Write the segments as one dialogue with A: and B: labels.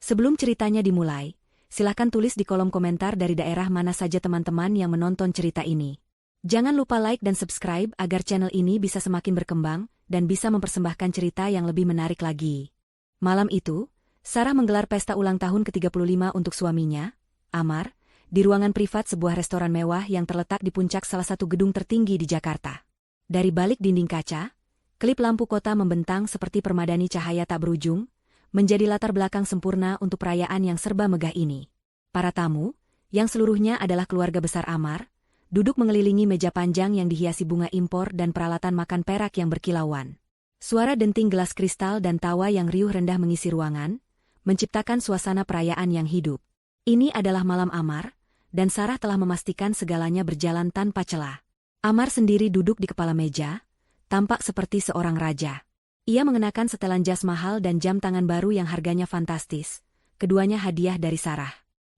A: Sebelum ceritanya dimulai, silakan tulis di kolom komentar dari daerah mana saja teman-teman yang menonton cerita ini. Jangan lupa like dan subscribe agar channel ini bisa semakin berkembang dan bisa mempersembahkan cerita yang lebih menarik lagi. Malam itu, Sarah menggelar pesta ulang tahun ke-35 untuk suaminya, Amar, di ruangan privat sebuah restoran mewah yang terletak di puncak salah satu gedung tertinggi di Jakarta. Dari balik dinding kaca, klip lampu kota membentang seperti permadani cahaya tak berujung, menjadi latar belakang sempurna untuk perayaan yang serba megah ini. Para tamu, yang seluruhnya adalah keluarga besar Amar, duduk mengelilingi meja panjang yang dihiasi bunga impor dan peralatan makan perak yang berkilauan. Suara denting gelas kristal dan tawa yang riuh rendah mengisi ruangan, menciptakan suasana perayaan yang hidup. Ini adalah malam Amar, dan Sarah telah memastikan segalanya berjalan tanpa celah. Amar sendiri duduk di kepala meja, tampak seperti seorang raja. Ia mengenakan setelan jas mahal dan jam tangan baru yang harganya fantastis, keduanya hadiah dari Sarah.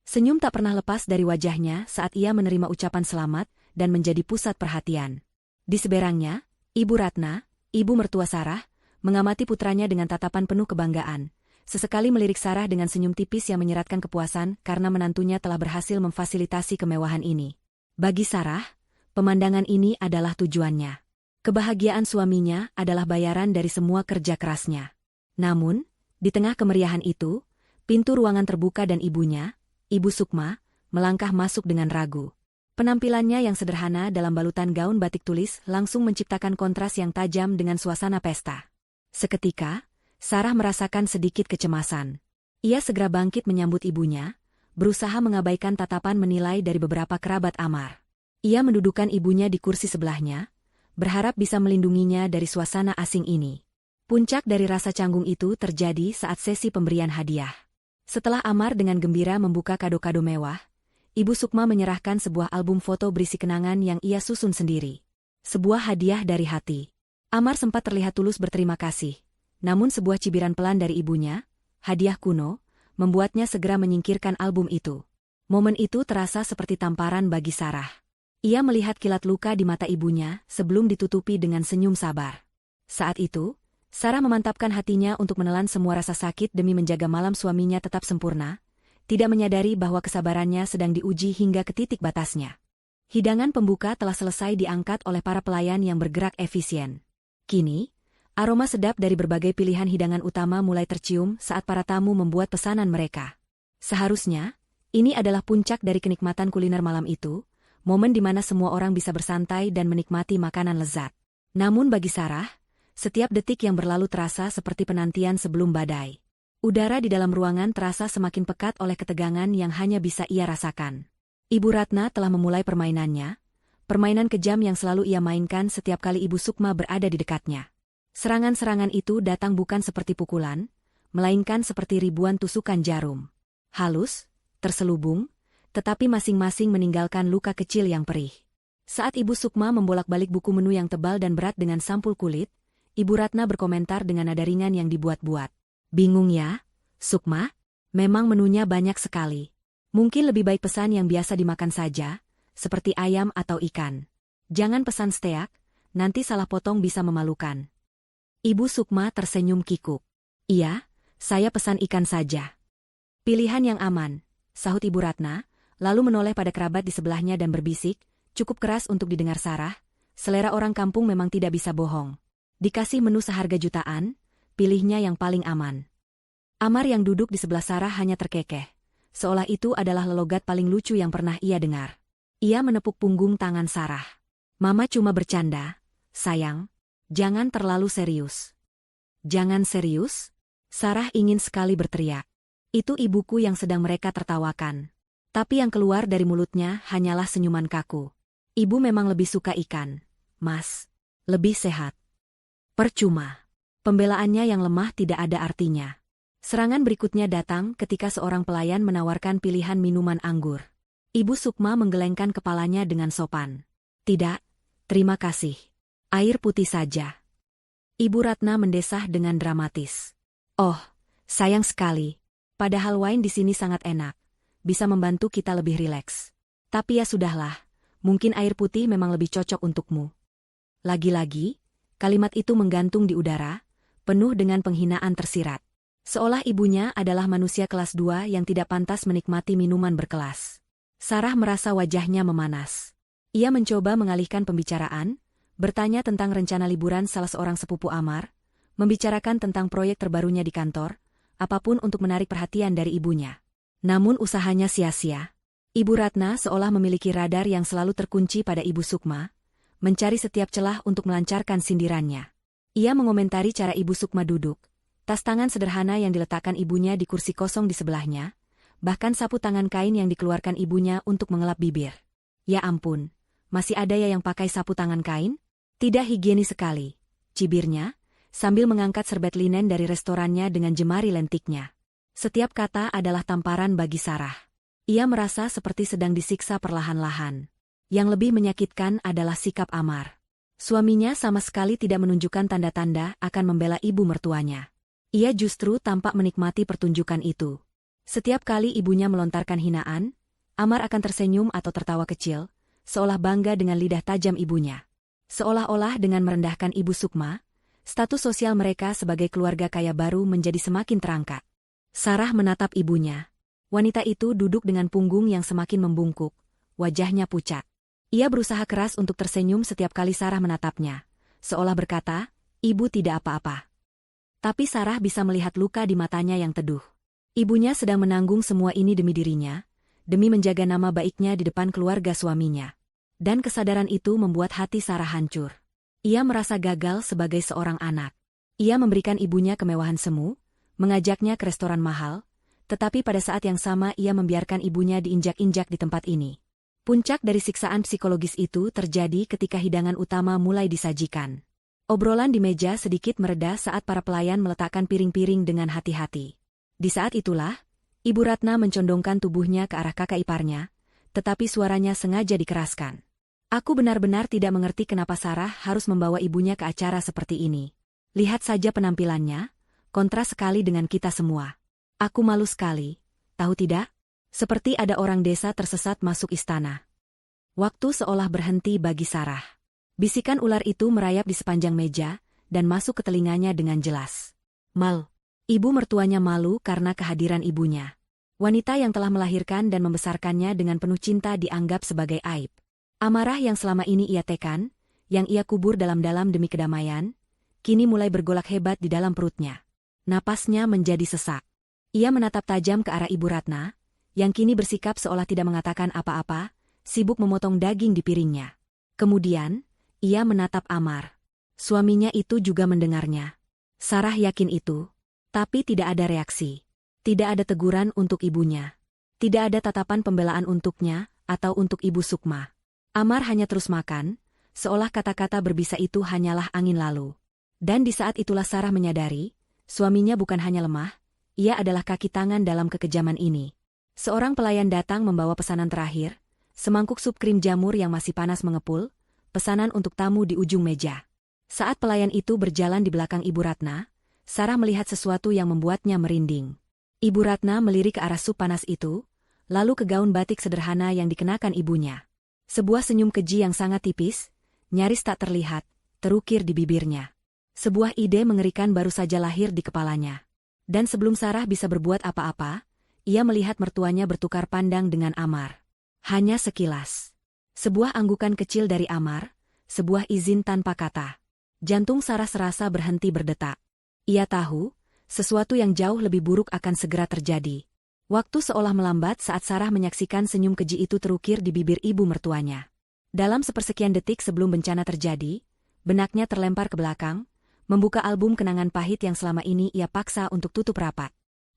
A: Senyum tak pernah lepas dari wajahnya saat ia menerima ucapan selamat dan menjadi pusat perhatian. Di seberangnya, Ibu Ratna, ibu mertua Sarah, mengamati putranya dengan tatapan penuh kebanggaan. Sesekali melirik Sarah dengan senyum tipis yang menyeratkan kepuasan karena menantunya telah berhasil memfasilitasi kemewahan ini. Bagi Sarah, pemandangan ini adalah tujuannya. Kebahagiaan suaminya adalah bayaran dari semua kerja kerasnya. Namun, di tengah kemeriahan itu, pintu ruangan terbuka dan ibunya, Ibu Sukma, melangkah masuk dengan ragu. Penampilannya yang sederhana dalam balutan gaun batik tulis langsung menciptakan kontras yang tajam dengan suasana pesta. Seketika, Sarah merasakan sedikit kecemasan. Ia segera bangkit menyambut ibunya, berusaha mengabaikan tatapan menilai dari beberapa kerabat Amar. Ia mendudukan ibunya di kursi sebelahnya, berharap bisa melindunginya dari suasana asing ini. Puncak dari rasa canggung itu terjadi saat sesi pemberian hadiah. Setelah Amar dengan gembira membuka kado-kado mewah, Ibu Sukma menyerahkan sebuah album foto berisi kenangan yang ia susun sendiri. Sebuah hadiah dari hati. Amar sempat terlihat tulus berterima kasih. Namun sebuah cibiran pelan dari ibunya, hadiah kuno, membuatnya segera menyingkirkan album itu. Momen itu terasa seperti tamparan bagi Sarah. Ia melihat kilat luka di mata ibunya sebelum ditutupi dengan senyum sabar. Saat itu, Sarah memantapkan hatinya untuk menelan semua rasa sakit demi menjaga malam suaminya tetap sempurna, tidak menyadari bahwa kesabarannya sedang diuji hingga ke titik batasnya. Hidangan pembuka telah selesai diangkat oleh para pelayan yang bergerak efisien. Kini, aroma sedap dari berbagai pilihan hidangan utama mulai tercium saat para tamu membuat pesanan mereka. Seharusnya, ini adalah puncak dari kenikmatan kuliner malam itu, momen di mana semua orang bisa bersantai dan menikmati makanan lezat. Namun bagi Sarah, setiap detik yang berlalu terasa seperti penantian sebelum badai. Udara di dalam ruangan terasa semakin pekat oleh ketegangan yang hanya bisa ia rasakan. Ibu Ratna telah memulai permainannya, permainan kejam yang selalu ia mainkan setiap kali Ibu Sukma berada di dekatnya. Serangan-serangan itu datang bukan seperti pukulan, melainkan seperti ribuan tusukan jarum. Halus, terselubung, tetapi masing-masing meninggalkan luka kecil yang perih. Saat Ibu Sukma membolak-balik buku menu yang tebal dan berat dengan sampul kulit, Ibu Ratna berkomentar dengan nada ringan yang dibuat-buat. Bingung ya, Sukma? Memang menunya banyak sekali. Mungkin lebih baik pesan yang biasa dimakan saja, seperti ayam atau ikan. Jangan pesan steak, nanti salah potong bisa memalukan. Ibu Sukma tersenyum kikuk. Iya, saya pesan ikan saja. Pilihan yang aman, sahut Ibu Ratna, lalu menoleh pada kerabat di sebelahnya dan berbisik, cukup keras untuk didengar Sarah, selera orang kampung memang tidak bisa bohong. Dikasih menu seharga jutaan, pilihnya yang paling aman. Amar yang duduk di sebelah Sarah hanya terkekeh, seolah itu adalah lelogat paling lucu yang pernah ia dengar. Ia menepuk punggung tangan Sarah. Mama cuma bercanda, sayang. Jangan terlalu serius. Jangan serius? Sarah ingin sekali berteriak. Itu ibuku yang sedang mereka tertawakan. Tapi yang keluar dari mulutnya hanyalah senyuman kaku. Ibu memang lebih suka ikan, Mas. Lebih sehat. Percuma. Pembelaannya yang lemah tidak ada artinya. Serangan berikutnya datang ketika seorang pelayan menawarkan pilihan minuman anggur. Ibu Sukma menggelengkan kepalanya dengan sopan. Tidak, terima kasih. Air putih saja. Ibu Ratna mendesah dengan dramatis. Oh, sayang sekali. Padahal wine di sini sangat enak. Bisa membantu kita lebih rileks. Tapi ya sudahlah, mungkin air putih memang lebih cocok untukmu. Lagi-lagi, kalimat itu menggantung di udara, penuh dengan penghinaan tersirat. Seolah ibunya adalah manusia kelas 2 yang tidak pantas menikmati minuman berkelas. Sarah merasa wajahnya memanas. Ia mencoba mengalihkan pembicaraan, bertanya tentang rencana liburan salah seorang sepupu Amar, membicarakan tentang proyek terbarunya di kantor, apapun untuk menarik perhatian dari ibunya. Namun usahanya sia-sia. Ibu Ratna seolah memiliki radar yang selalu terkunci pada Ibu Sukma, mencari setiap celah untuk melancarkan sindirannya. Ia mengomentari cara Ibu Sukma duduk, tas tangan sederhana yang diletakkan ibunya di kursi kosong di sebelahnya, bahkan sapu tangan kain yang dikeluarkan ibunya untuk mengelap bibir. Ya ampun, masih ada ya yang pakai sapu tangan kain? Tidak higienis sekali, cibirnya, sambil mengangkat serbet linen dari restorannya dengan jemari lentiknya. Setiap kata adalah tamparan bagi Sarah. Ia merasa seperti sedang disiksa perlahan-lahan. Yang lebih menyakitkan adalah sikap Amar. Suaminya sama sekali tidak menunjukkan tanda-tanda akan membela ibu mertuanya. Ia justru tampak menikmati pertunjukan itu. Setiap kali ibunya melontarkan hinaan, Amar akan tersenyum atau tertawa kecil, seolah bangga dengan lidah tajam ibunya. Seolah-olah dengan merendahkan Ibu Sukma, status sosial mereka sebagai keluarga kaya baru menjadi semakin terangkat. Sarah menatap ibunya. Wanita itu duduk dengan punggung yang semakin membungkuk, wajahnya pucat. Ia berusaha keras untuk tersenyum setiap kali Sarah menatapnya, seolah berkata, "Ibu tidak apa-apa." Tapi Sarah bisa melihat luka di matanya yang teduh. Ibunya sedang menanggung semua ini demi dirinya, demi menjaga nama baiknya di depan keluarga suaminya. Dan kesadaran itu membuat hati Sarah hancur. Ia merasa gagal sebagai seorang anak. Ia memberikan ibunya kemewahan semu, mengajaknya ke restoran mahal, tetapi pada saat yang sama ia membiarkan ibunya diinjak-injak di tempat ini. Puncak dari siksaan psikologis itu terjadi ketika hidangan utama mulai disajikan. Obrolan di meja sedikit mereda saat para pelayan meletakkan piring-piring dengan hati-hati. Di saat itulah, Ibu Ratna mencondongkan tubuhnya ke arah kakak iparnya, tetapi suaranya sengaja dikeraskan. "Aku benar-benar tidak mengerti kenapa Sarah harus membawa ibunya ke acara seperti ini. Lihat saja penampilannya, kontras sekali dengan kita semua. Aku malu sekali, tahu tidak? Seperti ada orang desa tersesat masuk istana." Waktu seolah berhenti bagi Sarah. Bisikan ular itu merayap di sepanjang meja, dan masuk ke telinganya dengan jelas. Ibu mertuanya malu karena kehadiran ibunya. Wanita yang telah melahirkan dan membesarkannya dengan penuh cinta dianggap sebagai aib. Amarah yang selama ini ia tekan, yang ia kubur dalam-dalam demi kedamaian, kini mulai bergolak hebat di dalam perutnya. Napasnya menjadi sesak. Ia menatap tajam ke arah Ibu Ratna, yang kini bersikap seolah tidak mengatakan apa-apa, sibuk memotong daging di piringnya. Kemudian, ia menatap Amar. Suaminya itu juga mendengarnya. Sarah yakin itu, tapi tidak ada reaksi. Tidak ada teguran untuk ibunya. Tidak ada tatapan pembelaan untuknya, atau untuk Ibu Sukma. Amar hanya terus makan, seolah kata-kata berbisa itu hanyalah angin lalu. Dan di saat itulah Sarah menyadari, suaminya bukan hanya lemah, ia adalah kaki tangan dalam kekejaman ini. Seorang pelayan datang membawa pesanan terakhir, semangkuk sup krim jamur yang masih panas mengepul, pesanan untuk tamu di ujung meja. Saat pelayan itu berjalan di belakang Ibu Ratna, Sarah melihat sesuatu yang membuatnya merinding. Ibu Ratna melirik ke arah sup panas itu, lalu ke gaun batik sederhana yang dikenakan ibunya. Sebuah senyum keji yang sangat tipis, nyaris tak terlihat, terukir di bibirnya. Sebuah ide mengerikan baru saja lahir di kepalanya. Dan sebelum Sarah bisa berbuat apa-apa, ia melihat mertuanya bertukar pandang dengan Amar. Hanya sekilas. Sebuah anggukan kecil dari Amar, sebuah izin tanpa kata. Jantung Sarah serasa berhenti berdetak. Ia tahu, sesuatu yang jauh lebih buruk akan segera terjadi. Waktu seolah melambat saat Sarah menyaksikan senyum keji itu terukir di bibir ibu mertuanya. Dalam sepersekian detik sebelum bencana terjadi, benaknya terlempar ke belakang, membuka album kenangan pahit yang selama ini ia paksa untuk tutup rapat.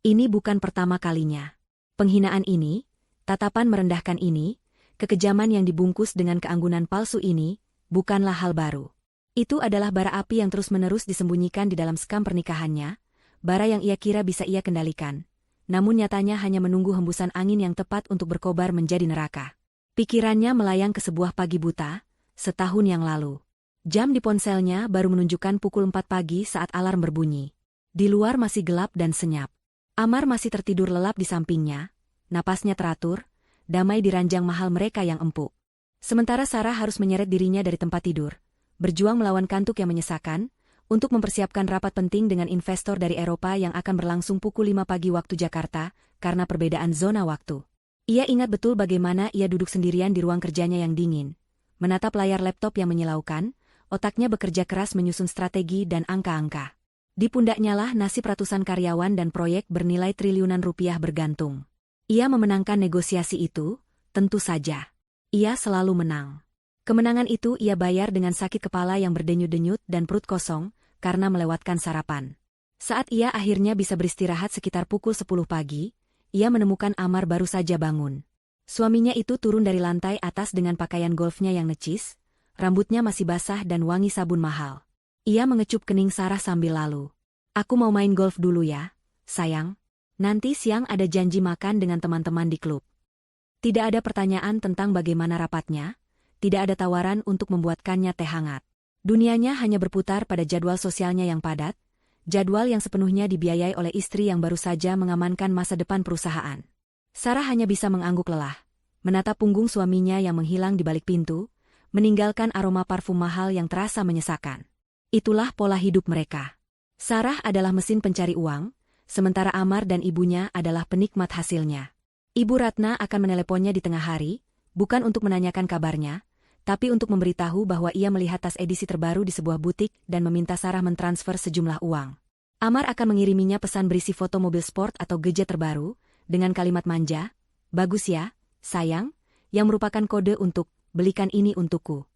A: Ini bukan pertama kalinya. Penghinaan ini, tatapan merendahkan ini, kekejaman yang dibungkus dengan keanggunan palsu ini, bukanlah hal baru. Itu adalah bara api yang terus-menerus disembunyikan di dalam sekam pernikahannya, bara yang ia kira bisa ia kendalikan. Namun nyatanya hanya menunggu hembusan angin yang tepat untuk berkobar menjadi neraka. Pikirannya melayang ke sebuah pagi buta, setahun yang lalu. Jam di ponselnya baru menunjukkan pukul 4 pagi saat alarm berbunyi. Di luar masih gelap dan senyap. Amar masih tertidur lelap di sampingnya, napasnya teratur, damai di ranjang mahal mereka yang empuk. Sementara Sarah harus menyeret dirinya dari tempat tidur, berjuang melawan kantuk yang menyesakan, untuk mempersiapkan rapat penting dengan investor dari Eropa yang akan berlangsung pukul 5 pagi waktu Jakarta, karena perbedaan zona waktu. Ia ingat betul bagaimana ia duduk sendirian di ruang kerjanya yang dingin, menatap layar laptop yang menyilaukan, otaknya bekerja keras menyusun strategi dan angka-angka. Di pundaknya lah nasib ratusan karyawan dan proyek bernilai triliunan rupiah bergantung. Ia memenangkan negosiasi itu, tentu saja. Ia selalu menang. Kemenangan itu ia bayar dengan sakit kepala yang berdenyut-denyut dan perut kosong, karena melewatkan sarapan. Saat ia akhirnya bisa beristirahat sekitar pukul 10 pagi, ia menemukan Amar baru saja bangun. Suaminya itu turun dari lantai atas dengan pakaian golfnya yang necis, rambutnya masih basah dan wangi sabun mahal. Ia mengecup kening Sarah sambil lalu. "Aku mau main golf dulu ya, sayang. Nanti siang ada janji makan dengan teman-teman di klub." Tidak ada pertanyaan tentang bagaimana rapatnya, tidak ada tawaran untuk membuatkannya teh hangat. Dunianya hanya berputar pada jadwal sosialnya yang padat, jadwal yang sepenuhnya dibiayai oleh istri yang baru saja mengamankan masa depan perusahaan. Sarah hanya bisa mengangguk lelah, menatap punggung suaminya yang menghilang di balik pintu, meninggalkan aroma parfum mahal yang terasa menyesakan. Itulah pola hidup mereka. Sarah adalah mesin pencari uang, sementara Amar dan ibunya adalah penikmat hasilnya. Ibu Ratna akan meneleponnya di tengah hari, bukan untuk menanyakan kabarnya, tapi untuk memberitahu bahwa ia melihat tas edisi terbaru di sebuah butik dan meminta Sarah mentransfer sejumlah uang. Amar akan mengiriminya pesan berisi foto mobil sport atau gadget terbaru, dengan kalimat manja, "Bagus ya, sayang," yang merupakan kode untuk, "Belikan ini untukku."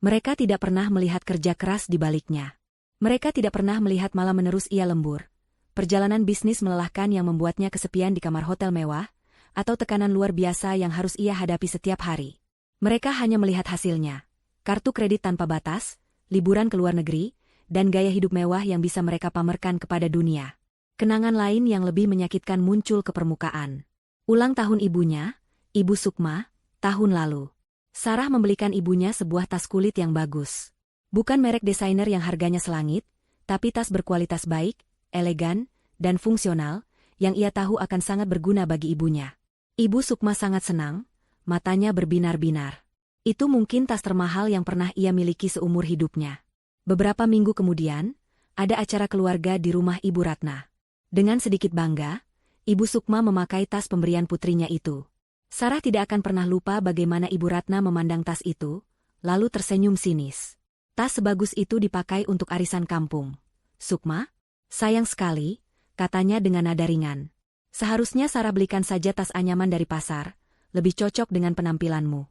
A: Mereka tidak pernah melihat kerja keras di baliknya. Mereka tidak pernah melihat malam-menerus ia lembur, perjalanan bisnis melelahkan yang membuatnya kesepian di kamar hotel mewah, atau tekanan luar biasa yang harus ia hadapi setiap hari. Mereka hanya melihat hasilnya, kartu kredit tanpa batas, liburan ke luar negeri, dan gaya hidup mewah yang bisa mereka pamerkan kepada dunia. Kenangan lain yang lebih menyakitkan muncul ke permukaan. Ulang tahun ibunya, Ibu Sukma, tahun lalu. Sarah membelikan ibunya sebuah tas kulit yang bagus. Bukan merek desainer yang harganya selangit, tapi tas berkualitas baik, elegan, dan fungsional, yang ia tahu akan sangat berguna bagi ibunya. Ibu Sukma sangat senang, matanya berbinar-binar. Itu mungkin tas termahal yang pernah ia miliki seumur hidupnya. Beberapa minggu kemudian, ada acara keluarga di rumah Ibu Ratna. Dengan sedikit bangga, Ibu Sukma memakai tas pemberian putrinya itu. Sarah tidak akan pernah lupa bagaimana Ibu Ratna memandang tas itu, lalu tersenyum sinis. "Tas sebagus itu dipakai untuk arisan kampung, Sukma? Sayang sekali," katanya dengan nada ringan. "Seharusnya Sarah belikan saja tas anyaman dari pasar, lebih cocok dengan penampilanmu."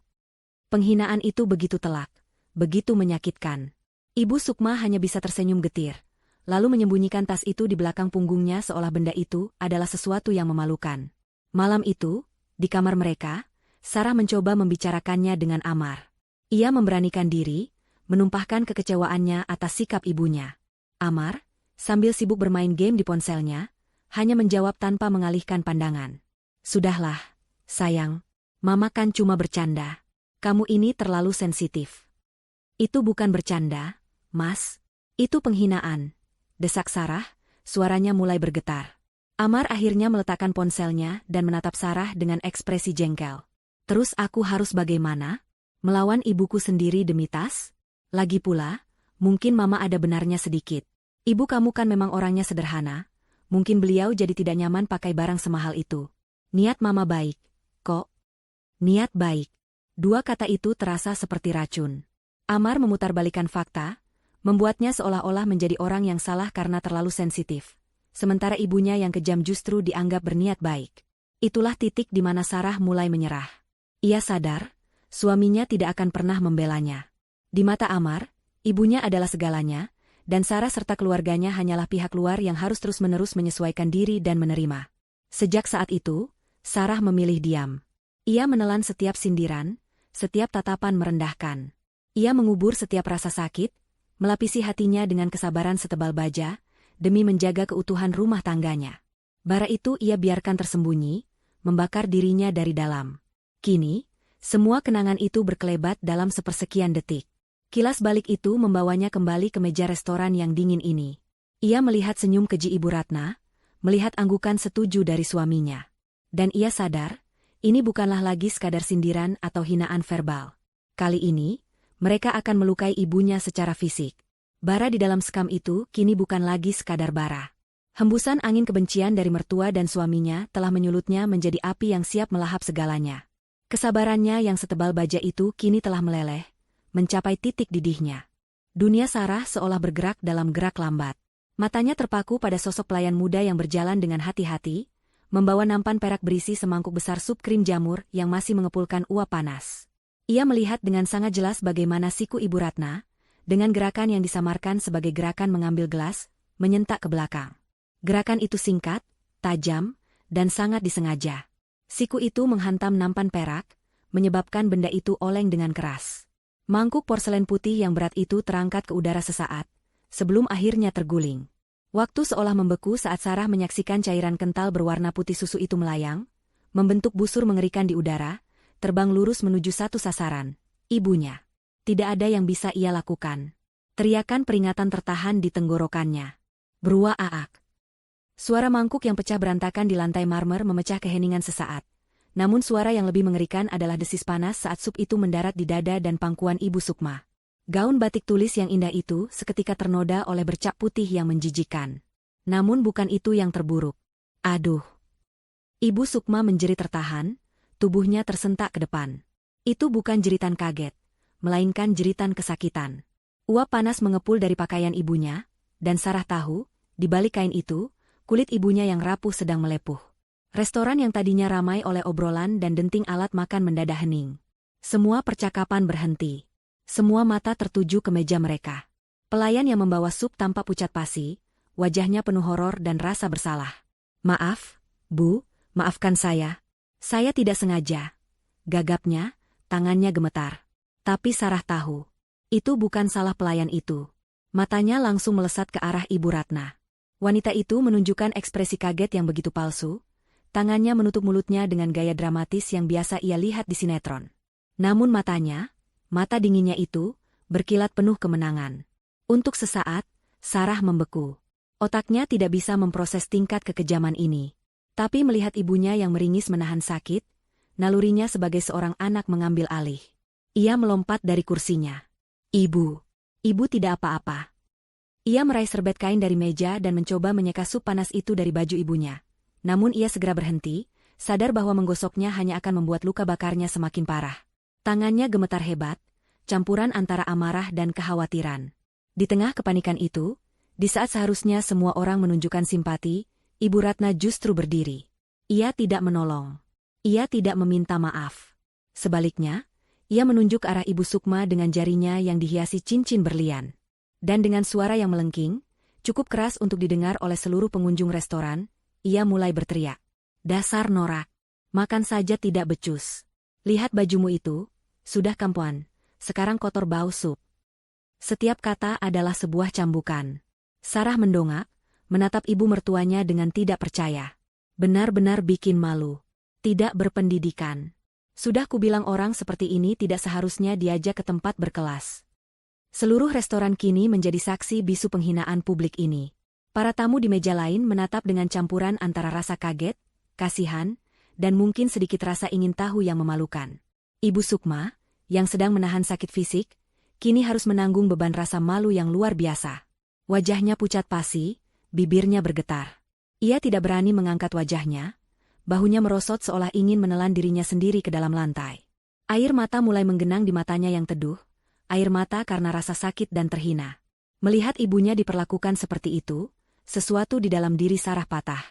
A: Penghinaan itu begitu telak, begitu menyakitkan. Ibu Sukma hanya bisa tersenyum getir, lalu menyembunyikan tas itu di belakang punggungnya seolah benda itu adalah sesuatu yang memalukan. Malam itu, di kamar mereka, Sarah mencoba membicarakannya dengan Amar. Ia memberanikan diri, menumpahkan kekecewaannya atas sikap ibunya. Amar, sambil sibuk bermain game di ponselnya, hanya menjawab tanpa mengalihkan pandangan. "Sudahlah, sayang. Mama kan cuma bercanda. Kamu ini terlalu sensitif." "Itu bukan bercanda, Mas. Itu penghinaan," desak Sarah, suaranya mulai bergetar. Amar akhirnya meletakkan ponselnya dan menatap Sarah dengan ekspresi jengkel. "Terus aku harus bagaimana? Melawan ibuku sendiri demi tas? Lagi pula, mungkin Mama ada benarnya sedikit. Ibu kamu kan memang orangnya sederhana. Mungkin beliau jadi tidak nyaman pakai barang semahal itu. Niat Mama baik, kok." Niat baik. Dua kata itu terasa seperti racun. Amar memutarbalikkan fakta, membuatnya seolah-olah menjadi orang yang salah karena terlalu sensitif. Sementara ibunya yang kejam justru dianggap berniat baik. Itulah titik di mana Sarah mulai menyerah. Ia sadar, suaminya tidak akan pernah membelanya. Di mata Amar, ibunya adalah segalanya, dan Sarah serta keluarganya hanyalah pihak luar yang harus terus-menerus menyesuaikan diri dan menerima. Sejak saat itu, Sarah memilih diam. Ia menelan setiap sindiran, setiap tatapan merendahkan. Ia mengubur setiap rasa sakit, melapisi hatinya dengan kesabaran setebal baja, demi menjaga keutuhan rumah tangganya. Bara itu ia biarkan tersembunyi, membakar dirinya dari dalam. Kini, semua kenangan itu berkelebat dalam sepersekian detik. Kilas balik itu membawanya kembali ke meja restoran yang dingin ini. Ia melihat senyum keji Ibu Ratna, melihat anggukan setuju dari suaminya. Dan ia sadar, ini bukanlah lagi sekadar sindiran atau hinaan verbal. Kali ini, mereka akan melukai ibunya secara fisik. Bara di dalam sekam itu kini bukan lagi sekadar bara. Hembusan angin kebencian dari mertua dan suaminya telah menyulutnya menjadi api yang siap melahap segalanya. Kesabarannya yang setebal baja itu kini telah meleleh, mencapai titik didihnya. Dunia Sarah seolah bergerak dalam gerak lambat. Matanya terpaku pada sosok pelayan muda yang berjalan dengan hati-hati, membawa nampan perak berisi semangkuk besar sup krim jamur yang masih mengepulkan uap panas. Ia melihat dengan sangat jelas bagaimana siku Ibu Ratna, dengan gerakan yang disamarkan sebagai gerakan mengambil gelas, menyentak ke belakang. Gerakan itu singkat, tajam, dan sangat disengaja. Siku itu menghantam nampan perak, menyebabkan benda itu oleng dengan keras. Mangkuk porselen putih yang berat itu terangkat ke udara sesaat, sebelum akhirnya terguling. Waktu seolah membeku saat Sarah menyaksikan cairan kental berwarna putih susu itu melayang, membentuk busur mengerikan di udara, terbang lurus menuju satu sasaran, ibunya. Tidak ada yang bisa ia lakukan. Teriakan peringatan tertahan di tenggorokannya. Berua aak. Suara mangkuk yang pecah berantakan di lantai marmer memecah keheningan sesaat. Namun suara yang lebih mengerikan adalah desis panas saat sup itu mendarat di dada dan pangkuan Ibu Sukma. Gaun batik tulis yang indah itu seketika ternoda oleh bercak putih yang menjijikan. Namun bukan itu yang terburuk. Aduh! Ibu Sukma menjerit tertahan, tubuhnya tersentak ke depan. Itu bukan jeritan kaget, melainkan jeritan kesakitan. Uap panas mengepul dari pakaian ibunya, dan Sarah tahu, di balik kain itu, kulit ibunya yang rapuh sedang melepuh. Restoran yang tadinya ramai oleh obrolan dan denting alat makan mendadak hening. Semua percakapan berhenti. Semua mata tertuju ke meja mereka. Pelayan yang membawa sup tampak pucat pasi, wajahnya penuh horor dan rasa bersalah. Maaf, Bu, maafkan saya. Saya tidak sengaja. Gagapnya, tangannya gemetar. Tapi Sarah tahu. Itu bukan salah pelayan itu. Matanya langsung melesat ke arah Ibu Ratna. Wanita itu menunjukkan ekspresi kaget yang begitu palsu. Tangannya menutup mulutnya dengan gaya dramatis yang biasa ia lihat di sinetron. Namun matanya, mata dinginnya itu, berkilat penuh kemenangan. Untuk sesaat, Sarah membeku. Otaknya tidak bisa memproses tingkat kekejaman ini. Tapi melihat ibunya yang meringis menahan sakit, nalurinya sebagai seorang anak mengambil alih. Ia melompat dari kursinya. Ibu tidak apa-apa. Ia meraih serbet kain dari meja dan mencoba menyeka sup panas itu dari baju ibunya. Namun ia segera berhenti, sadar bahwa menggosoknya hanya akan membuat luka bakarnya semakin parah. Tangannya gemetar hebat, campuran antara amarah dan kekhawatiran. Di tengah kepanikan itu, di saat seharusnya semua orang menunjukkan simpati, Ibu Ratna justru berdiri. Ia tidak menolong. Ia tidak meminta maaf. Sebaliknya, ia menunjuk ke arah Ibu Sukma dengan jarinya yang dihiasi cincin berlian. Dan dengan suara yang melengking, cukup keras untuk didengar oleh seluruh pengunjung restoran, ia mulai berteriak. Dasar norak. Makan saja tidak becus. Lihat bajumu itu, sudah kampuan, sekarang kotor bau sup. Setiap kata adalah sebuah cambukan. Sarah mendongak, menatap ibu mertuanya dengan tidak percaya. Benar-benar bikin malu. Tidak berpendidikan. Sudah kubilang orang seperti ini tidak seharusnya diajak ke tempat berkelas. Seluruh restoran kini menjadi saksi bisu penghinaan publik ini. Para tamu di meja lain menatap dengan campuran antara rasa kaget, kasihan, dan mungkin sedikit rasa ingin tahu yang memalukan. Ibu Sukma, yang sedang menahan sakit fisik, kini harus menanggung beban rasa malu yang luar biasa. Wajahnya pucat pasi, bibirnya bergetar. Ia tidak berani mengangkat wajahnya, bahunya merosot seolah ingin menelan dirinya sendiri ke dalam lantai. Air mata mulai menggenang di matanya yang teduh, air mata karena rasa sakit dan terhina. Melihat ibunya diperlakukan seperti itu, sesuatu di dalam diri Sarah patah.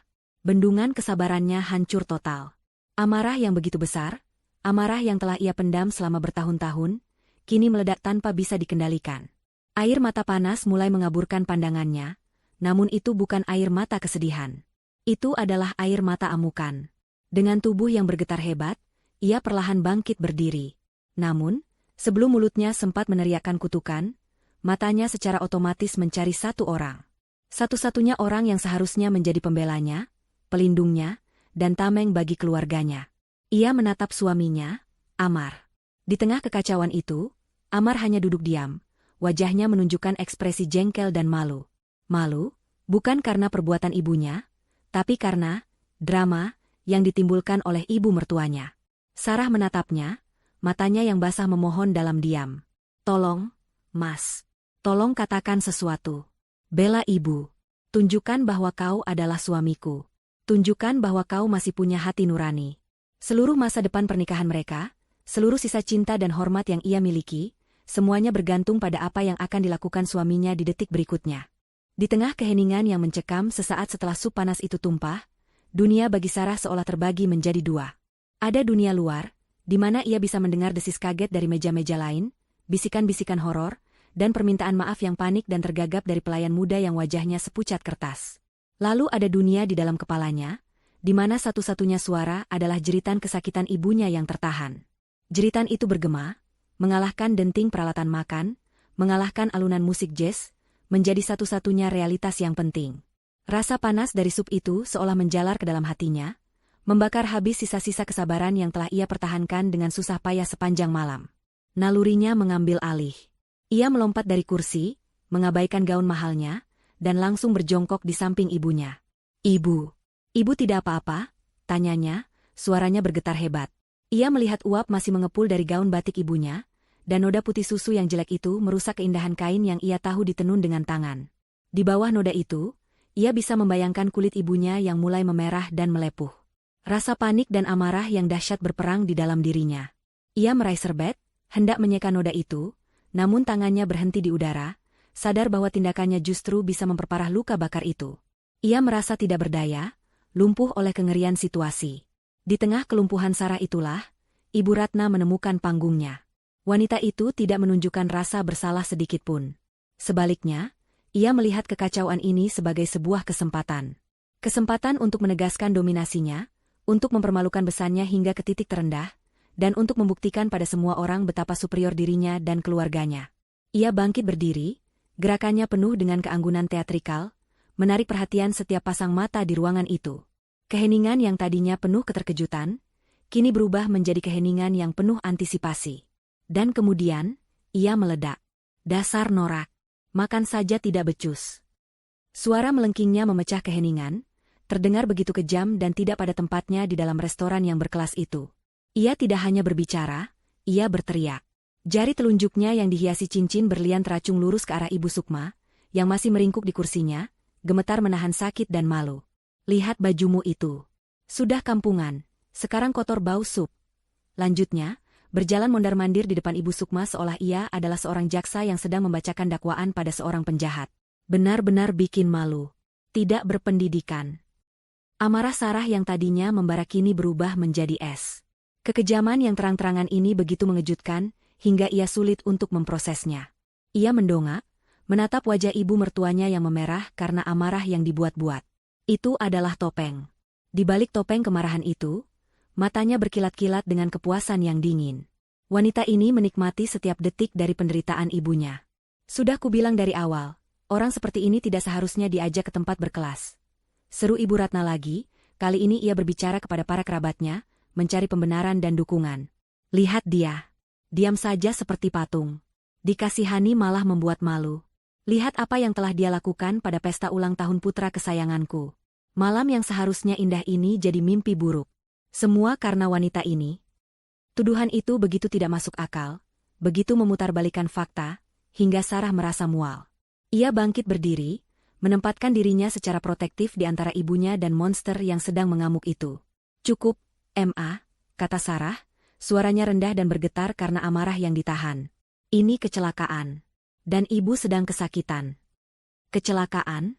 A: Bendungan kesabarannya hancur total. Amarah yang begitu besar, amarah yang telah ia pendam selama bertahun-tahun, kini meledak tanpa bisa dikendalikan. Air mata panas mulai mengaburkan pandangannya, namun itu bukan air mata kesedihan. Itu adalah air mata amukan. Dengan tubuh yang bergetar hebat, ia perlahan bangkit berdiri. Namun, sebelum mulutnya sempat meneriakkan kutukan, matanya secara otomatis mencari satu orang. Satu-satunya orang yang seharusnya menjadi pembelanya, pelindungnya, dan tameng bagi keluarganya. Ia menatap suaminya, Amar. Di tengah kekacauan itu, Amar hanya duduk diam, wajahnya menunjukkan ekspresi jengkel dan malu. Malu, bukan karena perbuatan ibunya, tapi karena drama yang ditimbulkan oleh ibu mertuanya. Sarah menatapnya, matanya yang basah memohon dalam diam. Tolong, Mas. Tolong katakan sesuatu. Bela ibu. Tunjukkan bahwa kau adalah suamiku. Tunjukkan bahwa kau masih punya hati nurani. Seluruh masa depan pernikahan mereka, seluruh sisa cinta dan hormat yang ia miliki, semuanya bergantung pada apa yang akan dilakukan suaminya di detik berikutnya. Di tengah keheningan yang mencekam sesaat setelah sup panas itu tumpah, dunia bagi Sarah seolah terbagi menjadi dua. Ada dunia luar, di mana ia bisa mendengar desis kaget dari meja-meja lain, bisikan-bisikan horor, dan permintaan maaf yang panik dan tergagap dari pelayan muda yang wajahnya sepucat kertas. Lalu ada dunia di dalam kepalanya, di mana satu-satunya suara adalah jeritan kesakitan ibunya yang tertahan. Jeritan itu bergema, mengalahkan denting peralatan makan, mengalahkan alunan musik jazz, menjadi satu-satunya realitas yang penting. Rasa panas dari sup itu seolah menjalar ke dalam hatinya, membakar habis sisa-sisa kesabaran yang telah ia pertahankan dengan susah payah sepanjang malam. Nalurinya mengambil alih. Ia melompat dari kursi, mengabaikan gaun mahalnya, dan langsung berjongkok di samping ibunya. "Ibu, ibu tidak apa-apa?" tanyanya, suaranya bergetar hebat. Ia melihat uap masih mengepul dari gaun batik ibunya, dan noda putih susu yang jelek itu merusak keindahan kain yang ia tahu ditenun dengan tangan. Di bawah noda itu, ia bisa membayangkan kulit ibunya yang mulai memerah dan melepuh. Rasa panik dan amarah yang dahsyat berperang di dalam dirinya. Ia meraih serbet, hendak menyeka noda itu, namun tangannya berhenti di udara, sadar bahwa tindakannya justru bisa memperparah luka bakar itu. Ia merasa tidak berdaya, lumpuh oleh kengerian situasi. Di tengah kelumpuhan Sarah itulah, Ibu Ratna menemukan panggungnya. Wanita itu tidak menunjukkan rasa bersalah sedikitpun. Sebaliknya, ia melihat kekacauan ini sebagai sebuah kesempatan. Kesempatan untuk menegaskan dominasinya, untuk mempermalukan besannya hingga ke titik terendah, dan untuk membuktikan pada semua orang betapa superior dirinya dan keluarganya. Ia bangkit berdiri, gerakannya penuh dengan keanggunan teatrikal, menarik perhatian setiap pasang mata di ruangan itu. Keheningan yang tadinya penuh keterkejutan, kini berubah menjadi keheningan yang penuh antisipasi. Dan kemudian, ia meledak. "Dasar norak. Makan saja tidak becus." Suara melengkingnya memecah keheningan, terdengar begitu kejam dan tidak pada tempatnya di dalam restoran yang berkelas itu. Ia tidak hanya berbicara, ia berteriak. Jari telunjuknya yang dihiasi cincin berlian teracung lurus ke arah Ibu Sukma, yang masih meringkuk di kursinya, gemetar menahan sakit dan malu. "Lihat bajumu itu. Sudah kampungan, sekarang kotor bau sup." Lanjutnya, berjalan mondar-mandir di depan Ibu Sukma seolah ia adalah seorang jaksa yang sedang membacakan dakwaan pada seorang penjahat. Benar-benar bikin malu. Tidak berpendidikan. Amarah Sarah yang tadinya membara kini berubah menjadi es. Kekejaman yang terang-terangan ini begitu mengejutkan, hingga ia sulit untuk memprosesnya. Ia mendongak, menatap wajah ibu mertuanya yang memerah karena amarah yang dibuat-buat. Itu adalah topeng. Di balik topeng kemarahan itu, matanya berkilat-kilat dengan kepuasan yang dingin. Wanita ini menikmati setiap detik dari penderitaan ibunya. "Sudah kubilang dari awal, orang seperti ini tidak seharusnya diajak ke tempat berkelas." Seru Ibu Ratna lagi, kali ini ia berbicara kepada para kerabatnya, mencari pembenaran dan dukungan. "Lihat dia. Diam saja seperti patung. Dikasihani malah membuat malu. Lihat apa yang telah dia lakukan pada pesta ulang tahun putra kesayanganku. Malam yang seharusnya indah ini jadi mimpi buruk. Semua karena wanita ini." Tuduhan itu begitu tidak masuk akal, begitu memutarbalikkan fakta, hingga Sarah merasa mual. Ia bangkit berdiri, menempatkan dirinya secara protektif di antara ibunya dan monster yang sedang mengamuk itu. "Cukup, Ma," kata Sarah, suaranya rendah dan bergetar karena amarah yang ditahan. "Ini kecelakaan. Dan ibu sedang kesakitan." "Kecelakaan?"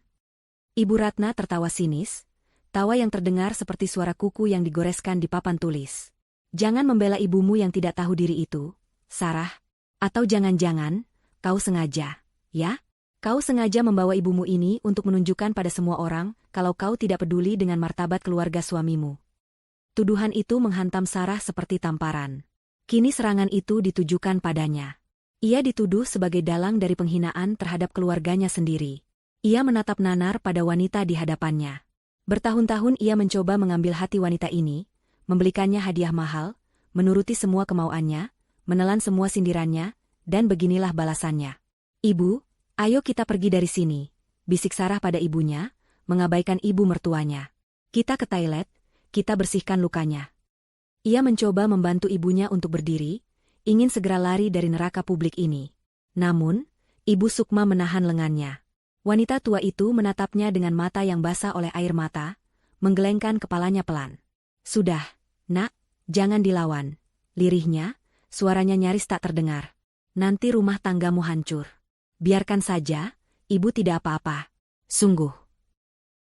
A: Ibu Ratna tertawa sinis, tawa yang terdengar seperti suara kuku yang digoreskan di papan tulis. "Jangan membela ibumu yang tidak tahu diri itu, Sarah. Atau jangan-jangan, kau sengaja, ya? Kau sengaja membawa ibumu ini untuk menunjukkan pada semua orang kalau kau tidak peduli dengan martabat keluarga suamimu." Tuduhan itu menghantam Sarah seperti tamparan. Kini serangan itu ditujukan padanya. Ia dituduh sebagai dalang dari penghinaan terhadap keluarganya sendiri. Ia menatap nanar pada wanita di hadapannya. Bertahun-tahun ia mencoba mengambil hati wanita ini, membelikannya hadiah mahal, menuruti semua kemauannya, menelan semua sindirannya, dan beginilah balasannya. "Ibu, ayo kita pergi dari sini," bisik Sarah pada ibunya, mengabaikan ibu mertuanya. "Kita ke toilet, kita bersihkan lukanya." Ia mencoba membantu ibunya untuk berdiri, ingin segera lari dari neraka publik ini. Namun, Ibu Sukma menahan lengannya. Wanita tua itu menatapnya dengan mata yang basah oleh air mata, menggelengkan kepalanya pelan. Sudah, nak, jangan dilawan. Lirihnya, suaranya nyaris tak terdengar. Nanti rumah tanggamu hancur. Biarkan saja, ibu tidak apa-apa. Sungguh.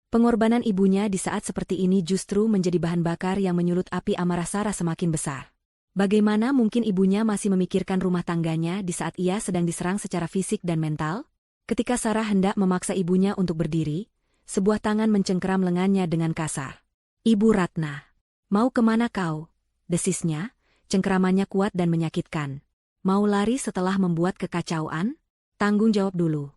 A: Pengorbanan ibunya di saat seperti ini justru menjadi bahan bakar yang menyulut api amarah Sarah semakin besar. Bagaimana mungkin ibunya masih memikirkan rumah tangganya di saat ia sedang diserang secara fisik dan mental? Ketika Sarah hendak memaksa ibunya untuk berdiri, sebuah tangan mencengkeram lengannya dengan kasar. Ibu Ratna. Mau kemana kau? Desisnya, cengkeramannya kuat dan menyakitkan. Mau lari setelah membuat kekacauan? Tanggung jawab dulu.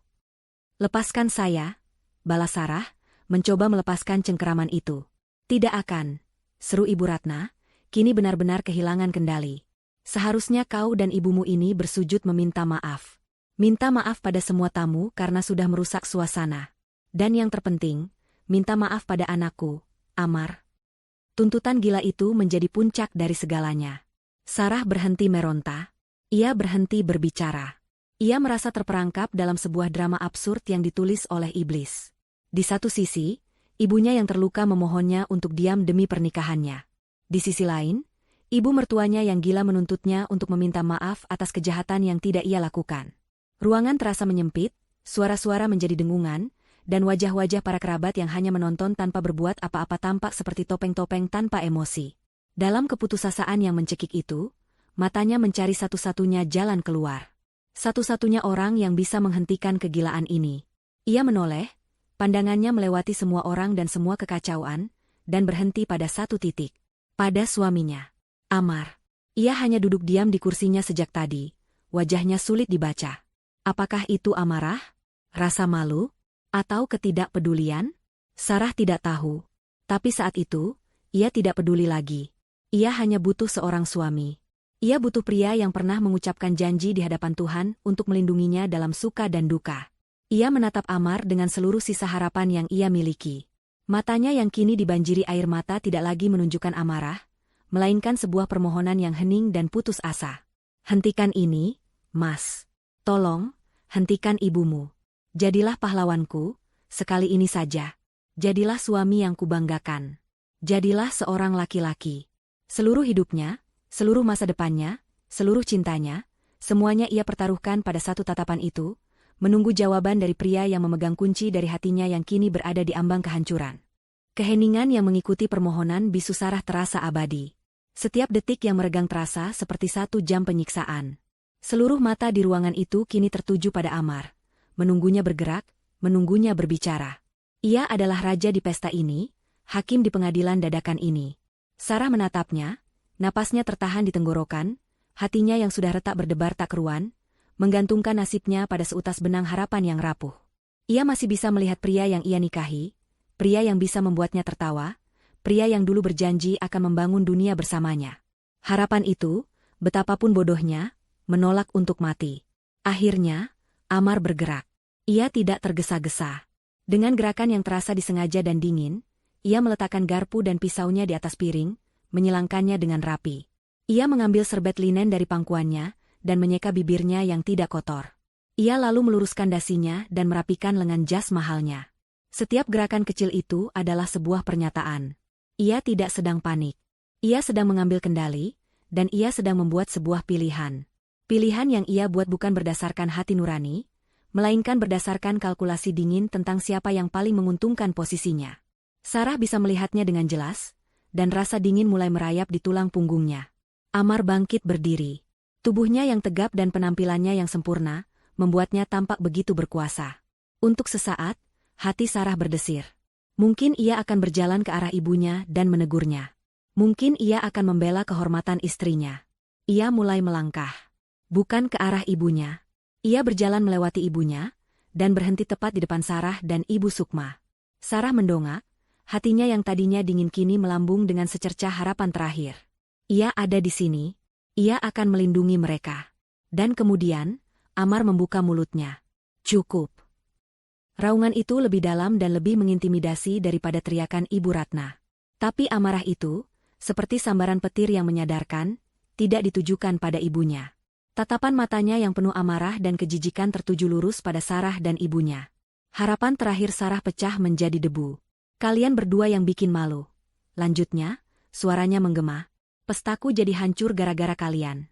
A: Lepaskan saya, balas Sarah, mencoba melepaskan cengkeraman itu. Tidak akan, seru Ibu Ratna, kini benar-benar kehilangan kendali. Seharusnya kau dan ibumu ini bersujud meminta maaf. Minta maaf pada semua tamu karena sudah merusak suasana. Dan yang terpenting, minta maaf pada anakku, Amar. Tuntutan gila itu menjadi puncak dari segalanya. Sarah berhenti meronta. Ia berhenti berbicara. Ia merasa terperangkap dalam sebuah drama absurd yang ditulis oleh iblis. Di satu sisi, ibunya yang terluka memohonnya untuk diam demi pernikahannya. Di sisi lain, ibu mertuanya yang gila menuntutnya untuk meminta maaf atas kejahatan yang tidak ia lakukan. Ruangan terasa menyempit, suara-suara menjadi dengungan, dan wajah-wajah para kerabat yang hanya menonton tanpa berbuat apa-apa tampak seperti topeng-topeng tanpa emosi. Dalam keputusasaan yang mencekik itu, matanya mencari satu-satunya jalan keluar. Satu-satunya orang yang bisa menghentikan kegilaan ini. Ia menoleh, pandangannya melewati semua orang dan semua kekacauan, dan berhenti pada satu titik. Pada suaminya, Amar. Ia hanya duduk diam di kursinya sejak tadi, wajahnya sulit dibaca. Apakah itu amarah? Rasa malu? Atau ketidakpedulian? Sarah tidak tahu. Tapi saat itu, ia tidak peduli lagi. Ia hanya butuh seorang suami. Ia butuh pria yang pernah mengucapkan janji di hadapan Tuhan untuk melindunginya dalam suka dan duka. Ia menatap Amar dengan seluruh sisa harapan yang ia miliki. Matanya yang kini dibanjiri air mata tidak lagi menunjukkan amarah, melainkan sebuah permohonan yang hening dan putus asa. Hentikan ini, Mas. Tolong, hentikan ibumu. Jadilah pahlawanku, sekali ini saja. Jadilah suami yang kubanggakan. Jadilah seorang laki-laki. Seluruh hidupnya, seluruh masa depannya, seluruh cintanya, semuanya ia pertaruhkan pada satu tatapan itu, menunggu jawaban dari pria yang memegang kunci dari hatinya yang kini berada di ambang kehancuran. Keheningan yang mengikuti permohonan bisu Sarah terasa abadi. Setiap detik yang meregang terasa seperti 1 jam penyiksaan. Seluruh mata di ruangan itu kini tertuju pada Amar, menunggunya bergerak, menunggunya berbicara. Ia adalah raja di pesta ini, hakim di pengadilan dadakan ini. Sarah menatapnya, napasnya tertahan di tenggorokan, hatinya yang sudah retak berdebar tak keruan, menggantungkan nasibnya pada seutas benang harapan yang rapuh. Ia masih bisa melihat pria yang ia nikahi, pria yang bisa membuatnya tertawa, pria yang dulu berjanji akan membangun dunia bersamanya. Harapan itu, betapapun bodohnya, menolak untuk mati. Akhirnya, Amar bergerak. Ia tidak tergesa-gesa. Dengan gerakan yang terasa disengaja dan dingin, ia meletakkan garpu dan pisaunya di atas piring, menyilangkannya dengan rapi. Ia mengambil serbet linen dari pangkuannya, dan menyeka bibirnya yang tidak kotor. Ia lalu meluruskan dasinya dan merapikan lengan jas mahalnya. Setiap gerakan kecil itu adalah sebuah pernyataan. Ia tidak sedang panik. Ia sedang mengambil kendali, dan ia sedang membuat sebuah pilihan. Pilihan yang ia buat bukan berdasarkan hati nurani, melainkan berdasarkan kalkulasi dingin tentang siapa yang paling menguntungkan posisinya. Sarah bisa melihatnya dengan jelas, dan rasa dingin mulai merayap di tulang punggungnya. Amar bangkit berdiri. Tubuhnya yang tegap dan penampilannya yang sempurna, membuatnya tampak begitu berkuasa. Untuk sesaat, hati Sarah berdesir. Mungkin ia akan berjalan ke arah ibunya dan menegurnya. Mungkin ia akan membela kehormatan istrinya. Ia mulai melangkah. Bukan ke arah ibunya. Ia berjalan melewati ibunya, dan berhenti tepat di depan Sarah dan Ibu Sukma. Sarah mendongak, hatinya yang tadinya dingin kini melambung dengan secercah harapan terakhir. Ia ada di sini, ia akan melindungi mereka. Dan kemudian, Amar membuka mulutnya. Cukup. Raungan itu lebih dalam dan lebih mengintimidasi daripada teriakan Ibu Ratna. Tapi amarah itu, seperti sambaran petir yang menyadarkan, tidak ditujukan pada ibunya. Tatapan matanya yang penuh amarah dan kejijikan tertuju lurus pada Sarah dan ibunya. Harapan terakhir Sarah pecah menjadi debu. Kalian berdua yang bikin malu. Lanjutnya, suaranya menggema. Pestaku jadi hancur gara-gara kalian.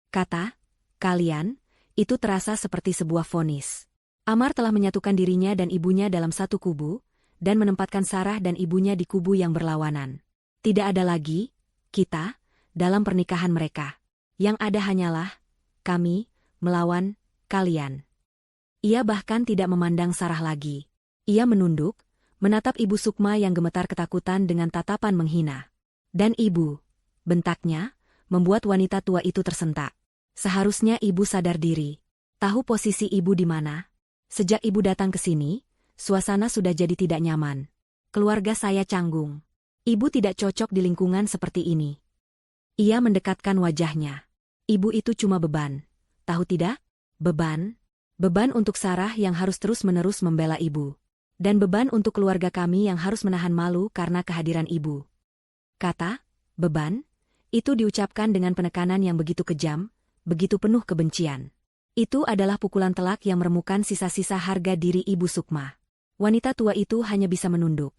A: Kata, kalian, itu terasa seperti sebuah vonis. Amar telah menyatukan dirinya dan ibunya dalam satu kubu, dan menempatkan Sarah dan ibunya di kubu yang berlawanan. Tidak ada lagi, kita, dalam pernikahan mereka. Yang ada hanyalah, kami, melawan, kalian. Ia bahkan tidak memandang Sarah lagi. Ia menunduk, menatap Ibu Sukma yang gemetar ketakutan dengan tatapan menghina. Dan ibu, bentaknya, membuat wanita tua itu tersentak. Seharusnya ibu sadar diri. Tahu posisi ibu di mana? Sejak ibu datang ke sini, suasana sudah jadi tidak nyaman. Keluarga saya canggung. Ibu tidak cocok di lingkungan seperti ini. Ia mendekatkan wajahnya. Ibu itu cuma beban. Tahu tidak? Beban. Beban untuk Sarah yang harus terus-menerus membela ibu. Dan beban untuk keluarga kami yang harus menahan malu karena kehadiran ibu. Kata, beban, itu diucapkan dengan penekanan yang begitu kejam, begitu penuh kebencian. Itu adalah pukulan telak yang meremukan sisa-sisa harga diri Ibu Sukma. Wanita tua itu hanya bisa menunduk.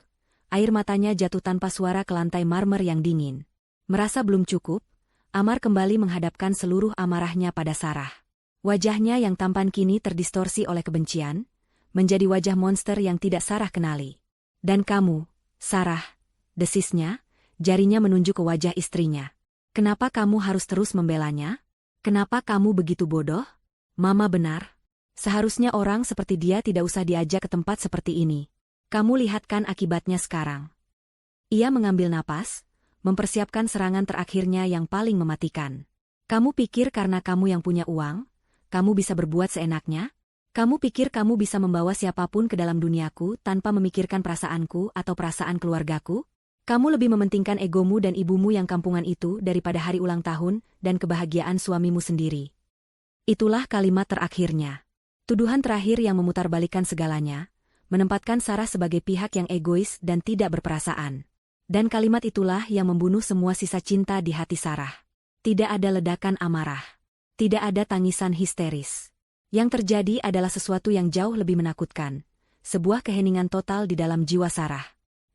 A: Air matanya jatuh tanpa suara ke lantai marmer yang dingin. Merasa belum cukup, Amar kembali menghadapkan seluruh amarahnya pada Sarah. Wajahnya yang tampan kini terdistorsi oleh kebencian, menjadi wajah monster yang tidak Sarah kenali. Dan kamu, Sarah, desisnya, jarinya menunjuk ke wajah istrinya. Kenapa kamu harus terus membelanya? Kenapa kamu begitu bodoh? Mama benar. Seharusnya orang seperti dia tidak usah diajak ke tempat seperti ini. Kamu lihatkan akibatnya sekarang. Ia mengambil napas, mempersiapkan serangan terakhirnya yang paling mematikan. Kamu pikir karena kamu yang punya uang, kamu bisa berbuat seenaknya? Kamu pikir kamu bisa membawa siapapun ke dalam duniaku tanpa memikirkan perasaanku atau perasaan keluargaku? Kamu lebih mementingkan egomu dan ibumu yang kampungan itu daripada hari ulang tahun dan kebahagiaan suamimu sendiri. Itulah kalimat terakhirnya. Tuduhan terakhir yang memutarbalikkan segalanya, menempatkan Sarah sebagai pihak yang egois dan tidak berperasaan. Dan kalimat itulah yang membunuh semua sisa cinta di hati Sarah. Tidak ada ledakan amarah. Tidak ada tangisan histeris. Yang terjadi adalah sesuatu yang jauh lebih menakutkan. Sebuah keheningan total di dalam jiwa Sarah.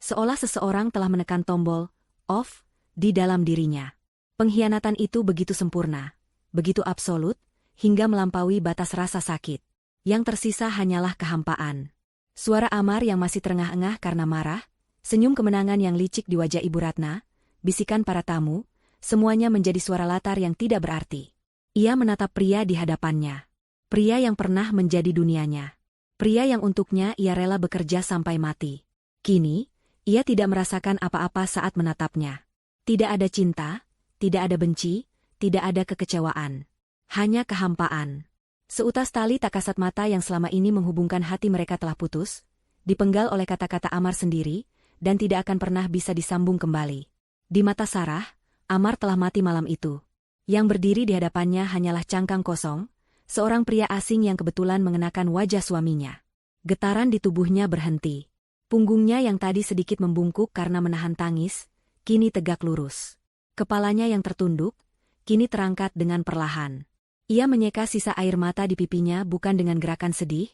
A: Seolah seseorang telah menekan tombol off di dalam dirinya. Pengkhianatan itu begitu sempurna, begitu absolut, hingga melampaui batas rasa sakit. Yang tersisa hanyalah kehampaan. Suara Amar yang masih terengah-engah karena marah, senyum kemenangan yang licik di wajah Ibu Ratna, bisikan para tamu, semuanya menjadi suara latar yang tidak berarti. Ia menatap pria di hadapannya. Pria yang pernah menjadi dunianya. Pria yang untuknya ia rela bekerja sampai mati. Kini, ia tidak merasakan apa-apa saat menatapnya. Tidak ada cinta, tidak ada benci, tidak ada kekecewaan. Hanya kehampaan. Seutas tali tak kasat mata yang selama ini menghubungkan hati mereka telah putus, dipenggal oleh kata-kata Amar sendiri, dan tidak akan pernah bisa disambung kembali. Di mata Sarah, Amar telah mati malam itu. Yang berdiri di hadapannya hanyalah cangkang kosong, seorang pria asing yang kebetulan mengenakan wajah suaminya. Getaran di tubuhnya berhenti. Punggungnya yang tadi sedikit membungkuk karena menahan tangis, kini tegak lurus. Kepalanya yang tertunduk, kini terangkat dengan perlahan. Ia menyeka sisa air mata di pipinya bukan dengan gerakan sedih,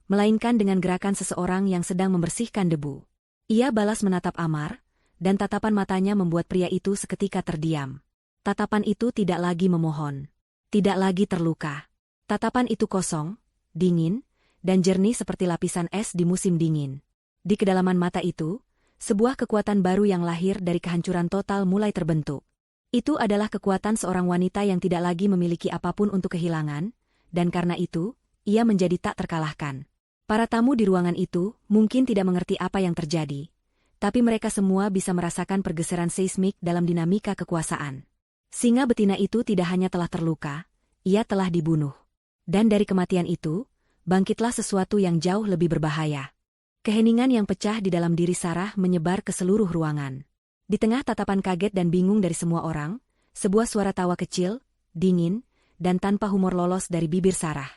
A: melainkan dengan gerakan seseorang yang sedang membersihkan debu. Ia balas menatap Amar, dan tatapan matanya membuat pria itu seketika terdiam. Tatapan itu tidak lagi memohon. Tidak lagi terluka. Tatapan itu kosong, dingin, dan jernih seperti lapisan es di musim dingin. Di kedalaman mata itu, sebuah kekuatan baru yang lahir dari kehancuran total mulai terbentuk. Itu adalah kekuatan seorang wanita yang tidak lagi memiliki apapun untuk kehilangan, dan karena itu, ia menjadi tak terkalahkan. Para tamu di ruangan itu mungkin tidak mengerti apa yang terjadi, tapi mereka semua bisa merasakan pergeseran seismik dalam dinamika kekuasaan. Singa betina itu tidak hanya telah terluka, ia telah dibunuh. Dan dari kematian itu, bangkitlah sesuatu yang jauh lebih berbahaya. Keheningan yang pecah di dalam diri Sarah menyebar ke seluruh ruangan. Di tengah tatapan kaget dan bingung dari semua orang, sebuah suara tawa kecil, dingin, dan tanpa humor lolos dari bibir Sarah.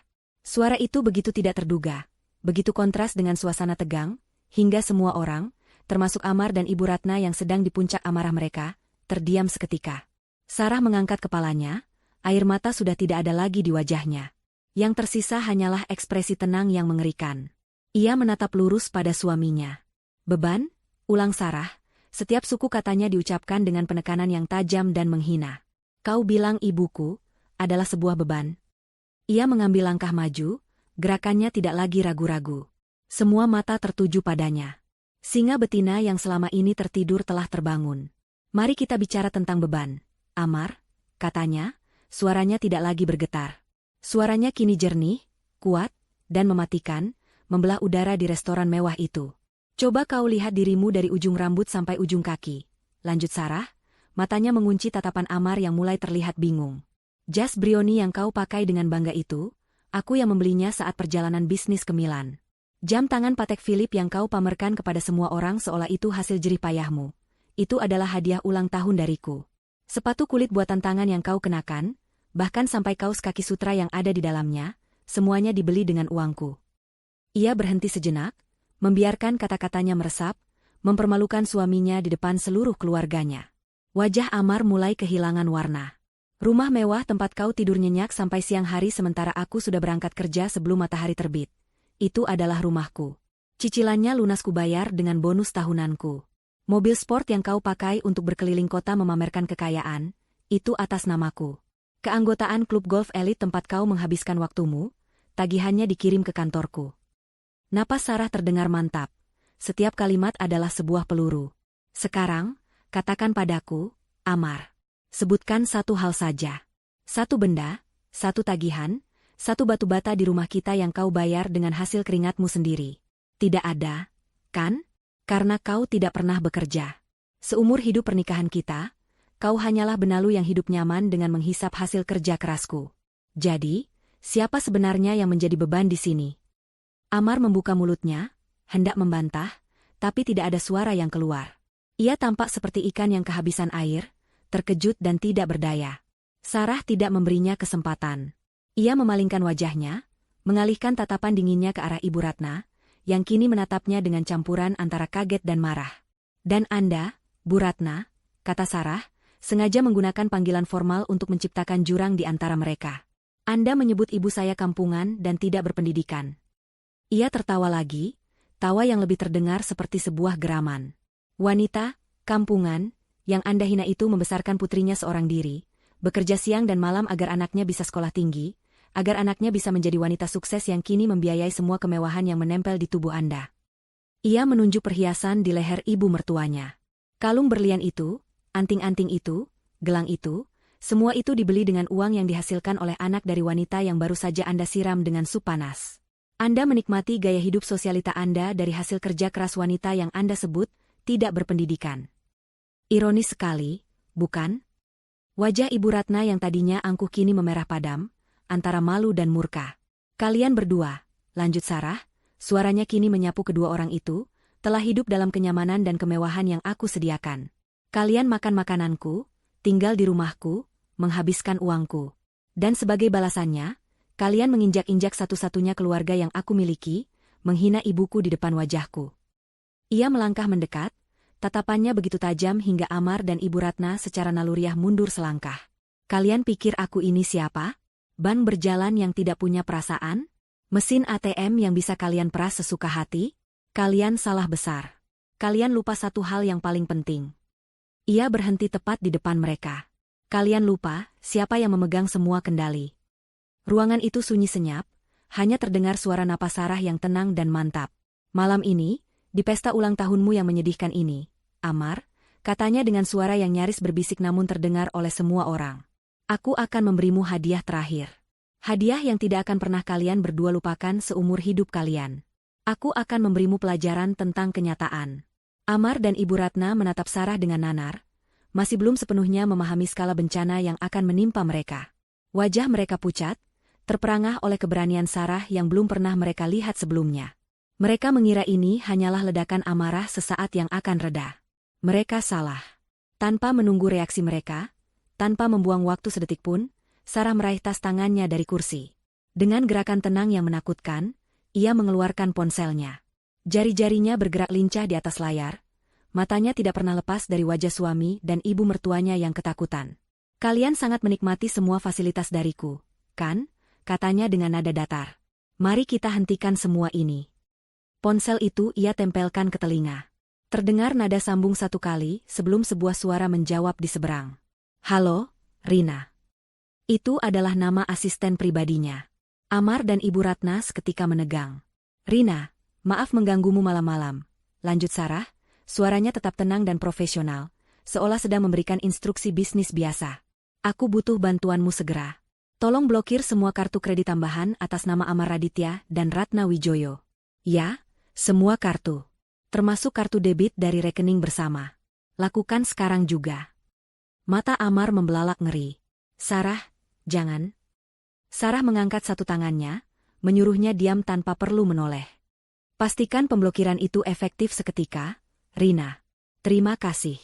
A: Suara itu begitu tidak terduga, begitu kontras dengan suasana tegang, hingga semua orang, termasuk Amar dan Ibu Ratna yang sedang di puncak amarah mereka, terdiam seketika. Sarah mengangkat kepalanya, Air mata sudah tidak ada lagi di wajahnya. Yang tersisa hanyalah ekspresi tenang yang mengerikan. Ia menatap lurus pada suaminya. Beban? Ulang Sarah. Setiap suku katanya diucapkan dengan penekanan yang tajam dan menghina. Kau bilang ibuku adalah sebuah beban. Ia mengambil langkah maju, gerakannya tidak lagi ragu-ragu. Semua mata tertuju padanya. Singa betina yang selama ini tertidur telah terbangun. Mari kita bicara tentang beban. Amar, katanya, suaranya tidak lagi bergetar. Suaranya kini jernih, kuat, dan mematikan, membelah udara di restoran mewah itu. Coba kau lihat dirimu dari ujung rambut sampai ujung kaki. Lanjut Sarah, matanya mengunci tatapan Amar yang mulai terlihat bingung. Jas Brioni yang kau pakai dengan bangga itu, aku yang membelinya saat perjalanan bisnis ke Milan. Jam tangan Patek Philippe yang kau pamerkan kepada semua orang seolah itu hasil jerih payahmu. Itu adalah hadiah ulang tahun dariku. Sepatu kulit buatan tangan yang kau kenakan, bahkan sampai kaos kaki sutra yang ada di dalamnya, semuanya dibeli dengan uangku. Ia berhenti sejenak, membiarkan kata-katanya meresap, mempermalukan suaminya di depan seluruh keluarganya. Wajah Amar mulai kehilangan warna. Rumah mewah tempat kau tidur nyenyak sampai siang hari sementara aku sudah berangkat kerja sebelum matahari terbit. Itu adalah rumahku. Cicilannya lunas kubayar dengan bonus tahunanku. Mobil sport yang kau pakai untuk berkeliling kota memamerkan kekayaan, itu atas namaku. Keanggotaan klub golf elit tempat kau menghabiskan waktumu, tagihannya dikirim ke kantorku. Napas Sarah terdengar mantap. Setiap kalimat adalah sebuah peluru. Sekarang, katakan padaku, Amar. Sebutkan satu hal saja. Satu benda, satu tagihan, satu batu bata di rumah kita yang kau bayar dengan hasil keringatmu sendiri. Tidak ada, kan? Karena kau tidak pernah bekerja. Seumur hidup pernikahan kita, kau hanyalah benalu yang hidup nyaman dengan menghisap hasil kerja kerasku. Jadi, siapa sebenarnya yang menjadi beban di sini? Amar membuka mulutnya, hendak membantah, tapi tidak ada suara yang keluar. Ia tampak seperti ikan yang kehabisan air, terkejut dan tidak berdaya. Sarah tidak memberinya kesempatan. Ia memalingkan wajahnya, mengalihkan tatapan dinginnya ke arah Ibu Ratna, yang kini menatapnya dengan campuran antara kaget dan marah. Dan Anda, Bu Ratna, kata Sarah, sengaja menggunakan panggilan formal untuk menciptakan jurang di antara mereka. Anda menyebut ibu saya kampungan dan tidak berpendidikan. Ia tertawa lagi, tawa yang lebih terdengar seperti sebuah geraman. Wanita, kampungan, yang Anda hina itu membesarkan putrinya seorang diri, bekerja siang dan malam agar anaknya bisa sekolah tinggi, agar anaknya bisa menjadi wanita sukses yang kini membiayai semua kemewahan yang menempel di tubuh Anda. Ia menunjuk perhiasan di leher ibu mertuanya. Kalung berlian itu, anting-anting itu, gelang itu, semua itu dibeli dengan uang yang dihasilkan oleh anak dari wanita yang baru saja Anda siram dengan sup panas. Anda menikmati gaya hidup sosialita Anda dari hasil kerja keras wanita yang Anda sebut tidak berpendidikan. Ironis sekali, bukan? Wajah Ibu Ratna yang tadinya angkuh kini memerah padam, antara malu dan murka. Kalian berdua, lanjut Sarah, suaranya kini menyapu kedua orang itu, telah hidup dalam kenyamanan dan kemewahan yang aku sediakan. Kalian makan makananku, tinggal di rumahku, menghabiskan uangku. Dan sebagai balasannya, kalian menginjak-injak satu-satunya keluarga yang aku miliki, menghina ibuku di depan wajahku. Ia melangkah mendekat, tatapannya begitu tajam hingga Amar dan Ibu Ratna secara naluriah mundur selangkah. Kalian pikir aku ini siapa? Ban berjalan yang tidak punya perasaan? Mesin ATM yang bisa kalian peras sesuka hati? Kalian salah besar. Kalian lupa satu hal yang paling penting. Ia berhenti tepat di depan mereka. Kalian lupa siapa yang memegang semua kendali. Ruangan itu sunyi senyap, hanya terdengar suara napas Sarah yang tenang dan mantap. Malam ini, di pesta ulang tahunmu yang menyedihkan ini, Amar, katanya dengan suara yang nyaris berbisik namun terdengar oleh semua orang. Aku akan memberimu hadiah terakhir. Hadiah yang tidak akan pernah kalian berdua lupakan seumur hidup kalian. Aku akan memberimu pelajaran tentang kenyataan. Amar dan Ibu Ratna menatap Sarah dengan nanar, masih belum sepenuhnya memahami skala bencana yang akan menimpa mereka. Wajah mereka pucat, terperangah oleh keberanian Sarah yang belum pernah mereka lihat sebelumnya. Mereka mengira ini hanyalah ledakan amarah sesaat yang akan reda. Mereka salah. Tanpa menunggu reaksi mereka, tanpa membuang waktu sedetik pun, Sarah meraih tas tangannya dari kursi. Dengan gerakan tenang yang menakutkan, ia mengeluarkan ponselnya. Jari-jarinya bergerak lincah di atas layar, matanya tidak pernah lepas dari wajah suami dan ibu mertuanya yang ketakutan. Kalian sangat menikmati semua fasilitas dariku, kan? Katanya dengan nada datar. Mari kita hentikan semua ini. Ponsel itu ia tempelkan ke telinga. Terdengar nada sambung satu kali sebelum sebuah suara menjawab di seberang. Halo, Rina. Itu adalah nama asisten pribadinya. Amar dan Ibu Ratna seketika menegang. Rina, maaf mengganggumu malam-malam. Lanjut Sarah, suaranya tetap tenang dan profesional, seolah sedang memberikan instruksi bisnis biasa. Aku butuh bantuanmu segera. Tolong blokir semua kartu kredit tambahan atas nama Amar Raditya dan Ratna Wijoyo. Ya, semua kartu. Termasuk kartu debit dari rekening bersama. Lakukan sekarang juga. Mata Amar membelalak ngeri. Sarah, jangan. Sarah mengangkat satu tangannya, menyuruhnya diam tanpa perlu menoleh. Pastikan pemblokiran itu efektif seketika, Rina. Terima kasih.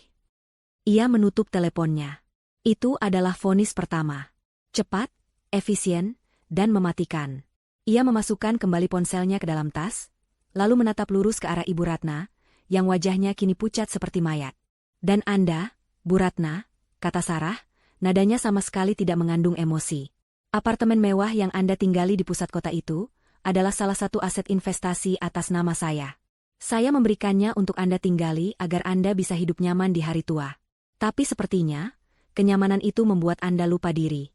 A: Ia menutup teleponnya. Itu adalah vonis pertama. Cepat, efisien, dan mematikan. Ia memasukkan kembali ponselnya ke dalam tas, lalu menatap lurus ke arah Ibu Ratna, yang wajahnya kini pucat seperti mayat. Dan Anda, Bu Ratna, kata Sarah, nadanya sama sekali tidak mengandung emosi. Apartemen mewah yang Anda tinggali di pusat kota itu adalah salah satu aset investasi atas nama saya. Saya memberikannya untuk Anda tinggali agar Anda bisa hidup nyaman di hari tua. Tapi sepertinya, kenyamanan itu membuat Anda lupa diri.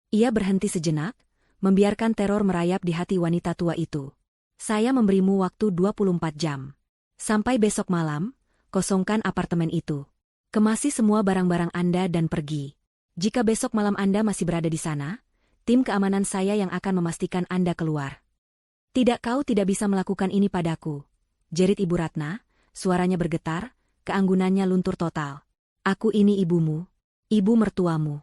A: Ia berhenti sejenak, membiarkan teror merayap di hati wanita tua itu. Saya memberimu waktu 24 jam. Sampai besok malam, kosongkan apartemen itu. Kemasi semua barang-barang Anda dan pergi. Jika besok malam Anda masih berada di sana, tim keamanan saya yang akan memastikan Anda keluar. Tidak, kau tidak bisa melakukan ini padaku, jerit Ibu Ratna, suaranya bergetar, keanggunannya luntur total. Aku ini ibumu, ibu mertuamu.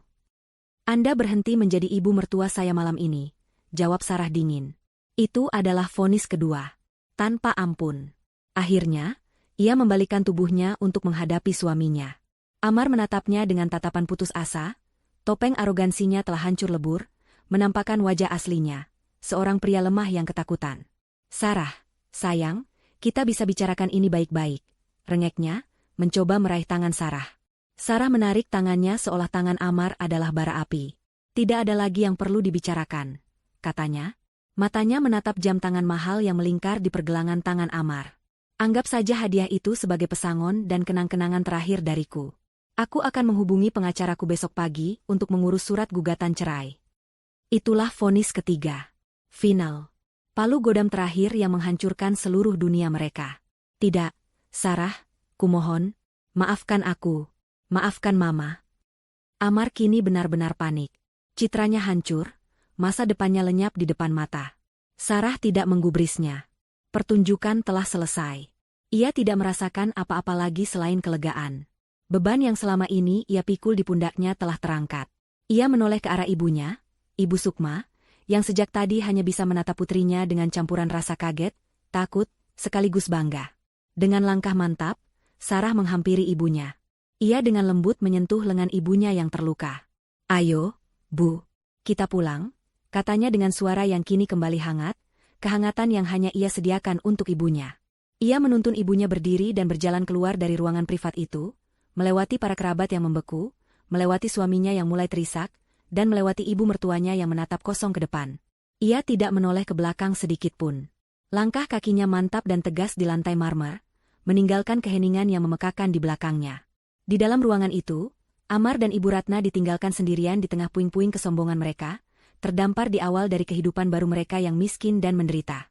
A: Anda berhenti menjadi ibu mertua saya malam ini, jawab Sarah dingin. Itu adalah vonis kedua. Tanpa ampun. Akhirnya, ia membalikan tubuhnya untuk menghadapi suaminya. Amar menatapnya dengan tatapan putus asa, topeng arogansinya telah hancur lebur, menampakkan wajah aslinya, seorang pria lemah yang ketakutan. Sarah, sayang, kita bisa bicarakan ini baik-baik, rengeknya, mencoba meraih tangan Sarah. Sarah menarik tangannya seolah tangan Amar adalah bara api. Tidak ada lagi yang perlu dibicarakan, katanya. Matanya menatap jam tangan mahal yang melingkar di pergelangan tangan Amar. Anggap saja hadiah itu sebagai pesangon dan kenang-kenangan terakhir dariku. Aku akan menghubungi pengacaraku besok pagi untuk mengurus surat gugatan cerai. Itulah vonis ketiga. Final. Palu godam terakhir yang menghancurkan seluruh dunia mereka. Tidak, Sarah, kumohon, maafkan aku. Maafkan Mama. Amar kini benar-benar panik. Citranya hancur, masa depannya lenyap di depan mata. Sarah tidak menggubrisnya. Pertunjukan telah selesai. Ia tidak merasakan apa-apa lagi selain kelegaan. Beban yang selama ini ia pikul di pundaknya telah terangkat. Ia menoleh ke arah ibunya, Ibu Sukma, yang sejak tadi hanya bisa menatap putrinya dengan campuran rasa kaget, takut, sekaligus bangga. Dengan langkah mantap, Sarah menghampiri ibunya. Ia dengan lembut menyentuh lengan ibunya yang terluka. Ayo, Bu, kita pulang, katanya dengan suara yang kini kembali hangat, kehangatan yang hanya ia sediakan untuk ibunya. Ia menuntun ibunya berdiri dan berjalan keluar dari ruangan privat itu, melewati para kerabat yang membeku, melewati suaminya yang mulai terisak, dan melewati ibu mertuanya yang menatap kosong ke depan. Ia tidak menoleh ke belakang sedikit pun. Langkah kakinya mantap dan tegas di lantai marmer, meninggalkan keheningan yang memekakan di belakangnya. Di dalam ruangan itu, Amar dan Ibu Ratna ditinggalkan sendirian di tengah puing-puing kesombongan mereka, terdampar di awal dari kehidupan baru mereka yang miskin dan menderita.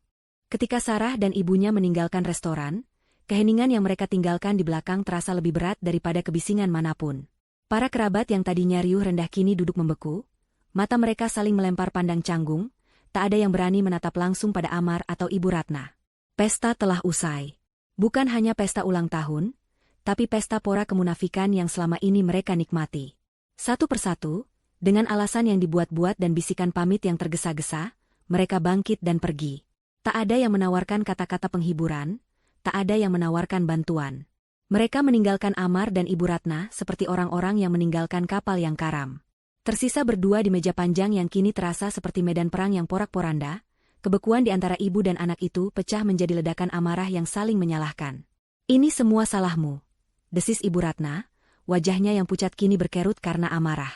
A: Ketika Sarah dan ibunya meninggalkan restoran, keheningan yang mereka tinggalkan di belakang terasa lebih berat daripada kebisingan manapun. Para kerabat yang tadinya riuh rendah kini duduk membeku, mata mereka saling melempar pandang canggung, tak ada yang berani menatap langsung pada Amar atau Ibu Ratna. Pesta telah usai. Bukan hanya pesta ulang tahun, tapi pesta pora kemunafikan yang selama ini mereka nikmati. Satu persatu, dengan alasan yang dibuat-buat dan bisikan pamit yang tergesa-gesa, mereka bangkit dan pergi. Tak ada yang menawarkan kata-kata penghiburan, tak ada yang menawarkan bantuan. Mereka meninggalkan Amar dan Ibu Ratna seperti orang-orang yang meninggalkan kapal yang karam. Tersisa berdua di meja panjang yang kini terasa seperti medan perang yang porak-poranda, kebekuan di antara ibu dan anak itu pecah menjadi ledakan amarah yang saling menyalahkan. Ini semua salahmu, desis Ibu Ratna, wajahnya yang pucat kini berkerut karena amarah.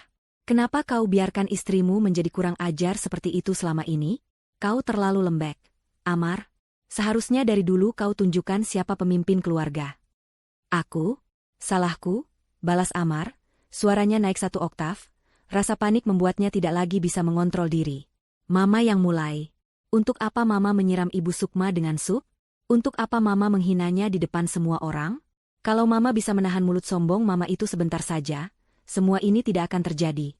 A: Kenapa kau biarkan istrimu menjadi kurang ajar seperti itu selama ini? Kau terlalu lembek, Amar. Seharusnya dari dulu kau tunjukkan siapa pemimpin keluarga. Aku? Salahku? Balas Amar, suaranya naik 1 oktav. Rasa panik membuatnya tidak lagi bisa mengontrol diri. Mama yang mulai. Untuk apa Mama menyiram Ibu Sukma dengan sup? Untuk apa Mama menghinanya di depan semua orang? Kalau Mama bisa menahan mulut sombong Mama itu sebentar saja, semua ini tidak akan terjadi.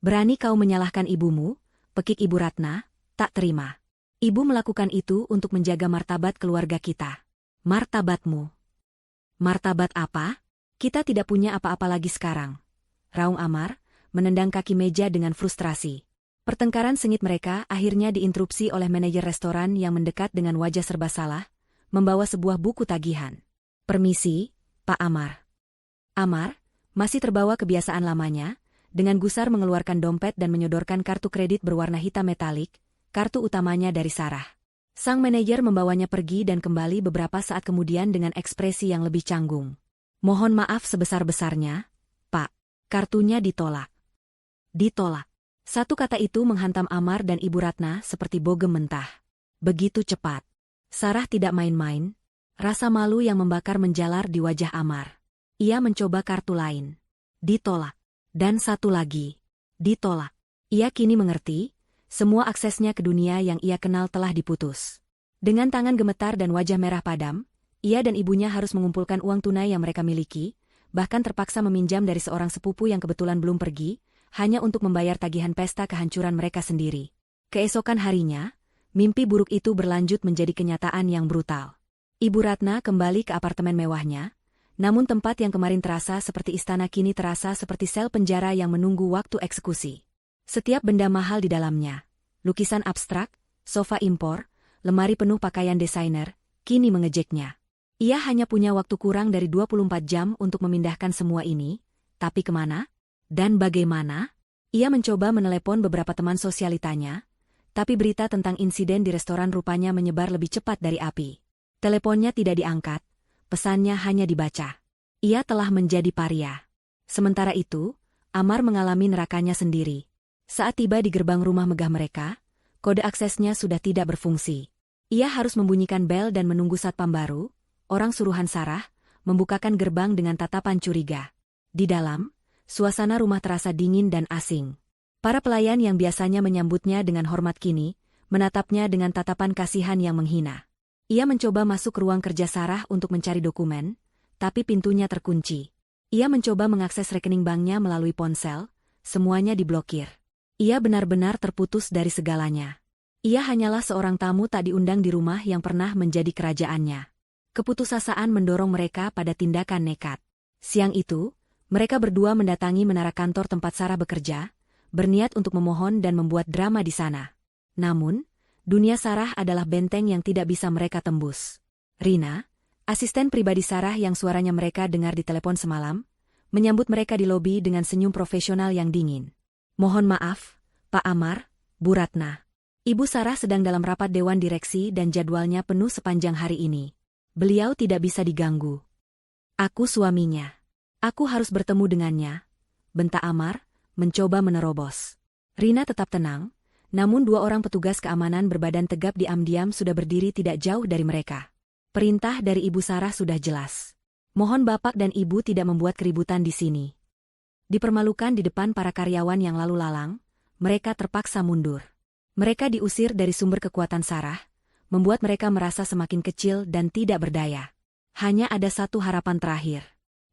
A: Berani kau menyalahkan ibumu? Pekik Ibu Ratna, tak terima. Ibu melakukan itu untuk menjaga martabat keluarga kita. Martabatmu? Martabat apa? Kita tidak punya apa-apa lagi sekarang. Raung Amar, menendang kaki meja dengan frustrasi. Pertengkaran sengit mereka akhirnya diinterupsi oleh manajer restoran yang mendekat dengan wajah serba salah, membawa sebuah buku tagihan. Permisi, Pak Amar. Amar, masih terbawa kebiasaan lamanya, dengan gusar mengeluarkan dompet dan menyodorkan kartu kredit berwarna hitam metalik, kartu utamanya dari Sarah. Sang manajer membawanya pergi dan kembali beberapa saat kemudian dengan ekspresi yang lebih canggung. Mohon maaf sebesar-besarnya, Pak. Kartunya ditolak. Ditolak. Satu kata itu menghantam Amar dan Ibu Ratna seperti bogem mentah. Begitu cepat. Sarah tidak main-main. Rasa malu yang membakar menjalar di wajah Amar. Ia mencoba kartu lain. Ditolak. Dan satu lagi. Ditolak. Ia kini mengerti, semua aksesnya ke dunia yang ia kenal telah diputus. Dengan tangan gemetar dan wajah merah padam, ia dan ibunya harus mengumpulkan uang tunai yang mereka miliki, bahkan terpaksa meminjam dari seorang sepupu yang kebetulan belum pergi, hanya untuk membayar tagihan pesta kehancuran mereka sendiri. Keesokan harinya, mimpi buruk itu berlanjut menjadi kenyataan yang brutal. Ibu Ratna kembali ke apartemen mewahnya, namun tempat yang kemarin terasa seperti istana kini terasa seperti sel penjara yang menunggu waktu eksekusi. Setiap benda mahal di dalamnya, lukisan abstrak, sofa impor, lemari penuh pakaian desainer, kini mengejeknya. Ia hanya punya waktu kurang dari 24 jam untuk memindahkan semua ini, tapi kemana? Dan bagaimana? Ia mencoba menelepon beberapa teman sosialitanya, tapi berita tentang insiden di restoran rupanya menyebar lebih cepat dari api. Teleponnya tidak diangkat, pesannya hanya dibaca. Ia telah menjadi paria. Sementara itu, Amar mengalami nerakanya sendiri. Saat tiba di gerbang rumah megah mereka, kode aksesnya sudah tidak berfungsi. Ia harus membunyikan bel dan menunggu satpam baru, orang suruhan Sarah, membukakan gerbang dengan tatapan curiga. Di dalam, suasana rumah terasa dingin dan asing. Para pelayan yang biasanya menyambutnya dengan hormat kini, menatapnya dengan tatapan kasihan yang menghina. Ia mencoba masuk ke ruang kerja Sarah untuk mencari dokumen, tapi pintunya terkunci. Ia mencoba mengakses rekening banknya melalui ponsel, semuanya diblokir. Ia benar-benar terputus dari segalanya. Ia hanyalah seorang tamu tak diundang di rumah yang pernah menjadi kerajaannya. Keputusasaan mendorong mereka pada tindakan nekat. Siang itu, mereka berdua mendatangi menara kantor tempat Sarah bekerja, berniat untuk memohon dan membuat drama di sana. Namun, dunia Sarah adalah benteng yang tidak bisa mereka tembus. Rina, asisten pribadi Sarah yang suaranya mereka dengar di telepon semalam, menyambut mereka di lobi dengan senyum profesional yang dingin. Mohon maaf, Pak Amar, Bu Ratna. Ibu Sarah sedang dalam rapat dewan direksi dan jadwalnya penuh sepanjang hari ini. Beliau tidak bisa diganggu. Aku suaminya. Aku harus bertemu dengannya, bentak Amar, mencoba menerobos. Rina tetap tenang, namun 2 orang petugas keamanan berbadan tegap diam-diam sudah berdiri tidak jauh dari mereka. Perintah dari Ibu Sarah sudah jelas. Mohon Bapak dan Ibu tidak membuat keributan di sini. Dipermalukan di depan para karyawan yang lalu lalang, mereka terpaksa mundur. Mereka diusir dari sumber kekuatan Sarah, membuat mereka merasa semakin kecil dan tidak berdaya. Hanya ada satu harapan terakhir.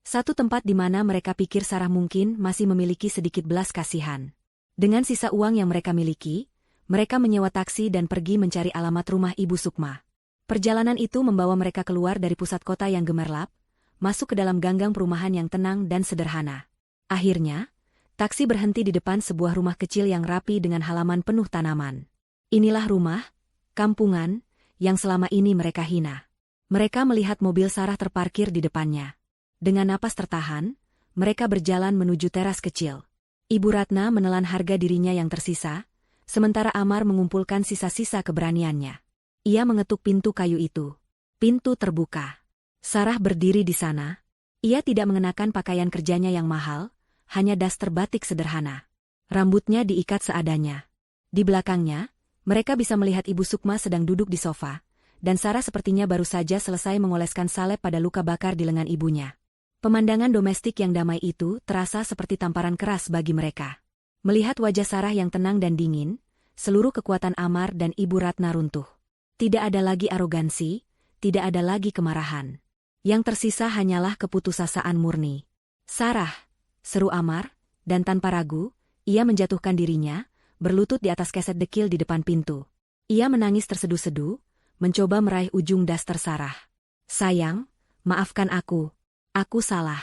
A: Satu tempat di mana mereka pikir Sarah mungkin masih memiliki sedikit belas kasihan. Dengan sisa uang yang mereka miliki, mereka menyewa taksi dan pergi mencari alamat rumah Ibu Sukma. Perjalanan itu membawa mereka keluar dari pusat kota yang gemerlap, masuk ke dalam ganggang perumahan yang tenang dan sederhana. Akhirnya, taksi berhenti di depan sebuah rumah kecil yang rapi dengan halaman penuh tanaman. Inilah rumah, kampungan, yang selama ini mereka hina. Mereka melihat mobil Sarah terparkir di depannya. Dengan napas tertahan, mereka berjalan menuju teras kecil. Ibu Ratna menelan harga dirinya yang tersisa, sementara Amar mengumpulkan sisa-sisa keberaniannya. Ia mengetuk pintu kayu itu. Pintu terbuka. Sarah berdiri di sana. Ia tidak mengenakan pakaian kerjanya yang mahal, hanya daster batik sederhana. Rambutnya diikat seadanya. Di belakangnya, mereka bisa melihat Ibu Sukma sedang duduk di sofa, dan Sarah sepertinya baru saja selesai mengoleskan salep pada luka bakar di lengan ibunya. Pemandangan domestik yang damai itu terasa seperti tamparan keras bagi mereka. Melihat wajah Sarah yang tenang dan dingin, seluruh kekuatan Amar dan Ibu Ratna runtuh. Tidak ada lagi arogansi, tidak ada lagi kemarahan. Yang tersisa hanyalah keputusasaan murni. Sarah, seru Amar, dan tanpa ragu, ia menjatuhkan dirinya, berlutut di atas keset dekil di depan pintu. Ia menangis terseduh-seduh, mencoba meraih ujung daster Sarah. Sayang, maafkan aku. Aku salah.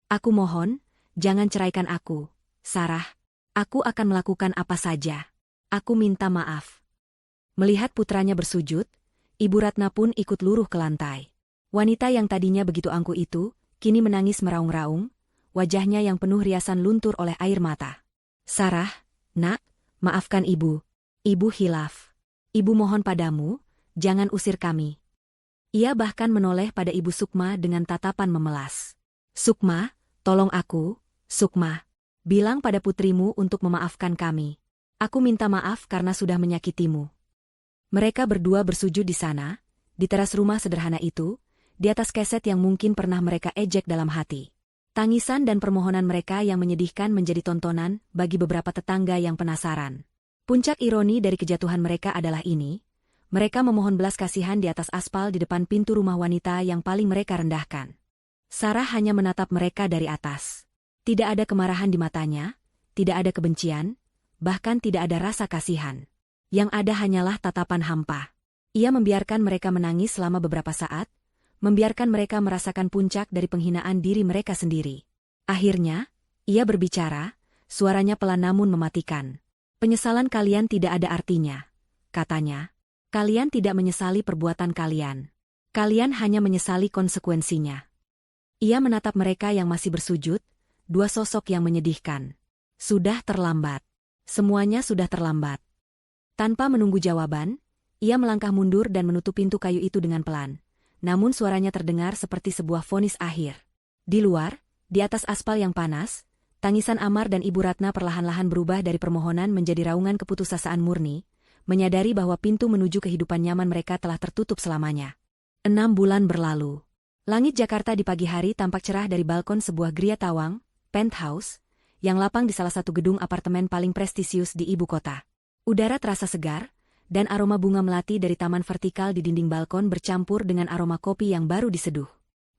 A: Aku mohon, jangan ceraikan aku. Sarah, aku akan melakukan apa saja. Aku minta maaf. Melihat putranya bersujud, Ibu Ratna pun ikut luruh ke lantai. Wanita yang tadinya begitu angkuh itu, kini menangis meraung-raung, wajahnya yang penuh riasan luntur oleh air mata. Sarah, nak, maafkan ibu. Ibu hilaf. Ibu mohon padamu, jangan usir kami. Ia bahkan menoleh pada Ibu Sukma dengan tatapan memelas. Sukma, tolong aku, Sukma. Bilang pada putrimu untuk memaafkan kami. Aku minta maaf karena sudah menyakitimu. Mereka berdua bersujud di sana, di teras rumah sederhana itu, di atas keset yang mungkin pernah mereka ejek dalam hati. Tangisan dan permohonan mereka yang menyedihkan menjadi tontonan bagi beberapa tetangga yang penasaran. Puncak ironi dari kejatuhan mereka adalah ini. Mereka memohon belas kasihan di atas aspal di depan pintu rumah wanita yang paling mereka rendahkan. Sarah hanya menatap mereka dari atas. Tidak ada kemarahan di matanya, tidak ada kebencian, bahkan tidak ada rasa kasihan. Yang ada hanyalah tatapan hampa. Ia membiarkan mereka menangis selama beberapa saat, membiarkan mereka merasakan puncak dari penghinaan diri mereka sendiri. Akhirnya, ia berbicara, suaranya pelan namun mematikan. Penyesalan kalian tidak ada artinya, katanya. Kalian tidak menyesali perbuatan kalian. Kalian hanya menyesali konsekuensinya. Ia menatap mereka yang masih bersujud, dua sosok yang menyedihkan. Sudah terlambat. Semuanya sudah terlambat. Tanpa menunggu jawaban, ia melangkah mundur dan menutup pintu kayu itu dengan pelan. Namun suaranya terdengar seperti sebuah vonis akhir. Di luar, di atas aspal yang panas, tangisan Amar dan Ibu Ratna perlahan-lahan berubah dari permohonan menjadi raungan keputusasaan murni, menyadari bahwa pintu menuju kehidupan nyaman mereka telah tertutup selamanya. 6 bulan berlalu. Langit Jakarta di pagi hari tampak cerah dari balkon sebuah Gria Tawang, penthouse, yang lapang di salah satu gedung apartemen paling prestisius di ibu kota. Udara terasa segar, dan aroma bunga melati dari taman vertikal di dinding balkon bercampur dengan aroma kopi yang baru diseduh.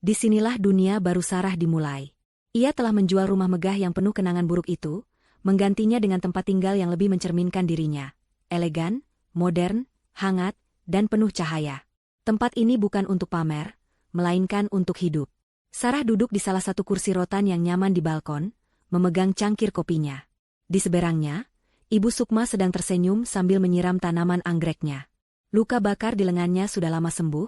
A: Disinilah dunia baru Sarah dimulai. Ia telah menjual rumah megah yang penuh kenangan buruk itu, menggantinya dengan tempat tinggal yang lebih mencerminkan dirinya. Elegan, modern, hangat, dan penuh cahaya. Tempat ini bukan untuk pamer, melainkan untuk hidup. Sarah duduk di salah satu kursi rotan yang nyaman di balkon, memegang cangkir kopinya. Di seberangnya, Ibu Sukma sedang tersenyum sambil menyiram tanaman anggreknya. Luka bakar di lengannya sudah lama sembuh,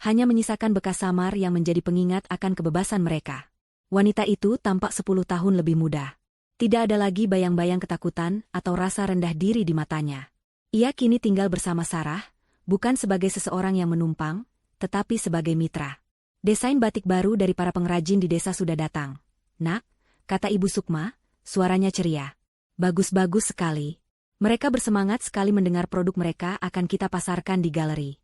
A: hanya menyisakan bekas samar yang menjadi pengingat akan kebebasan mereka. Wanita itu tampak 10 tahun lebih muda. Tidak ada lagi bayang-bayang ketakutan atau rasa rendah diri di matanya. Ia kini tinggal bersama Sarah, bukan sebagai seseorang yang menumpang, tetapi sebagai mitra. Desain batik baru dari para pengrajin di desa sudah datang. Nak, kata Ibu Sukma, suaranya ceria. Bagus-bagus sekali. Mereka bersemangat sekali mendengar produk mereka akan kita pasarkan di galeri.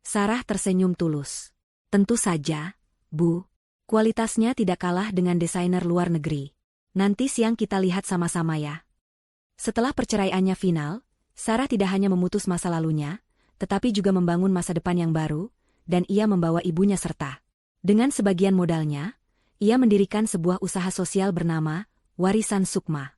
A: Sarah tersenyum tulus. Tentu saja, Bu. Kualitasnya tidak kalah dengan desainer luar negeri. Nanti siang kita lihat sama-sama ya. Setelah perceraiannya final, Sarah tidak hanya memutus masa lalunya, tetapi juga membangun masa depan yang baru, dan ia membawa ibunya serta. Dengan sebagian modalnya, ia mendirikan sebuah usaha sosial bernama Warisan Sukma.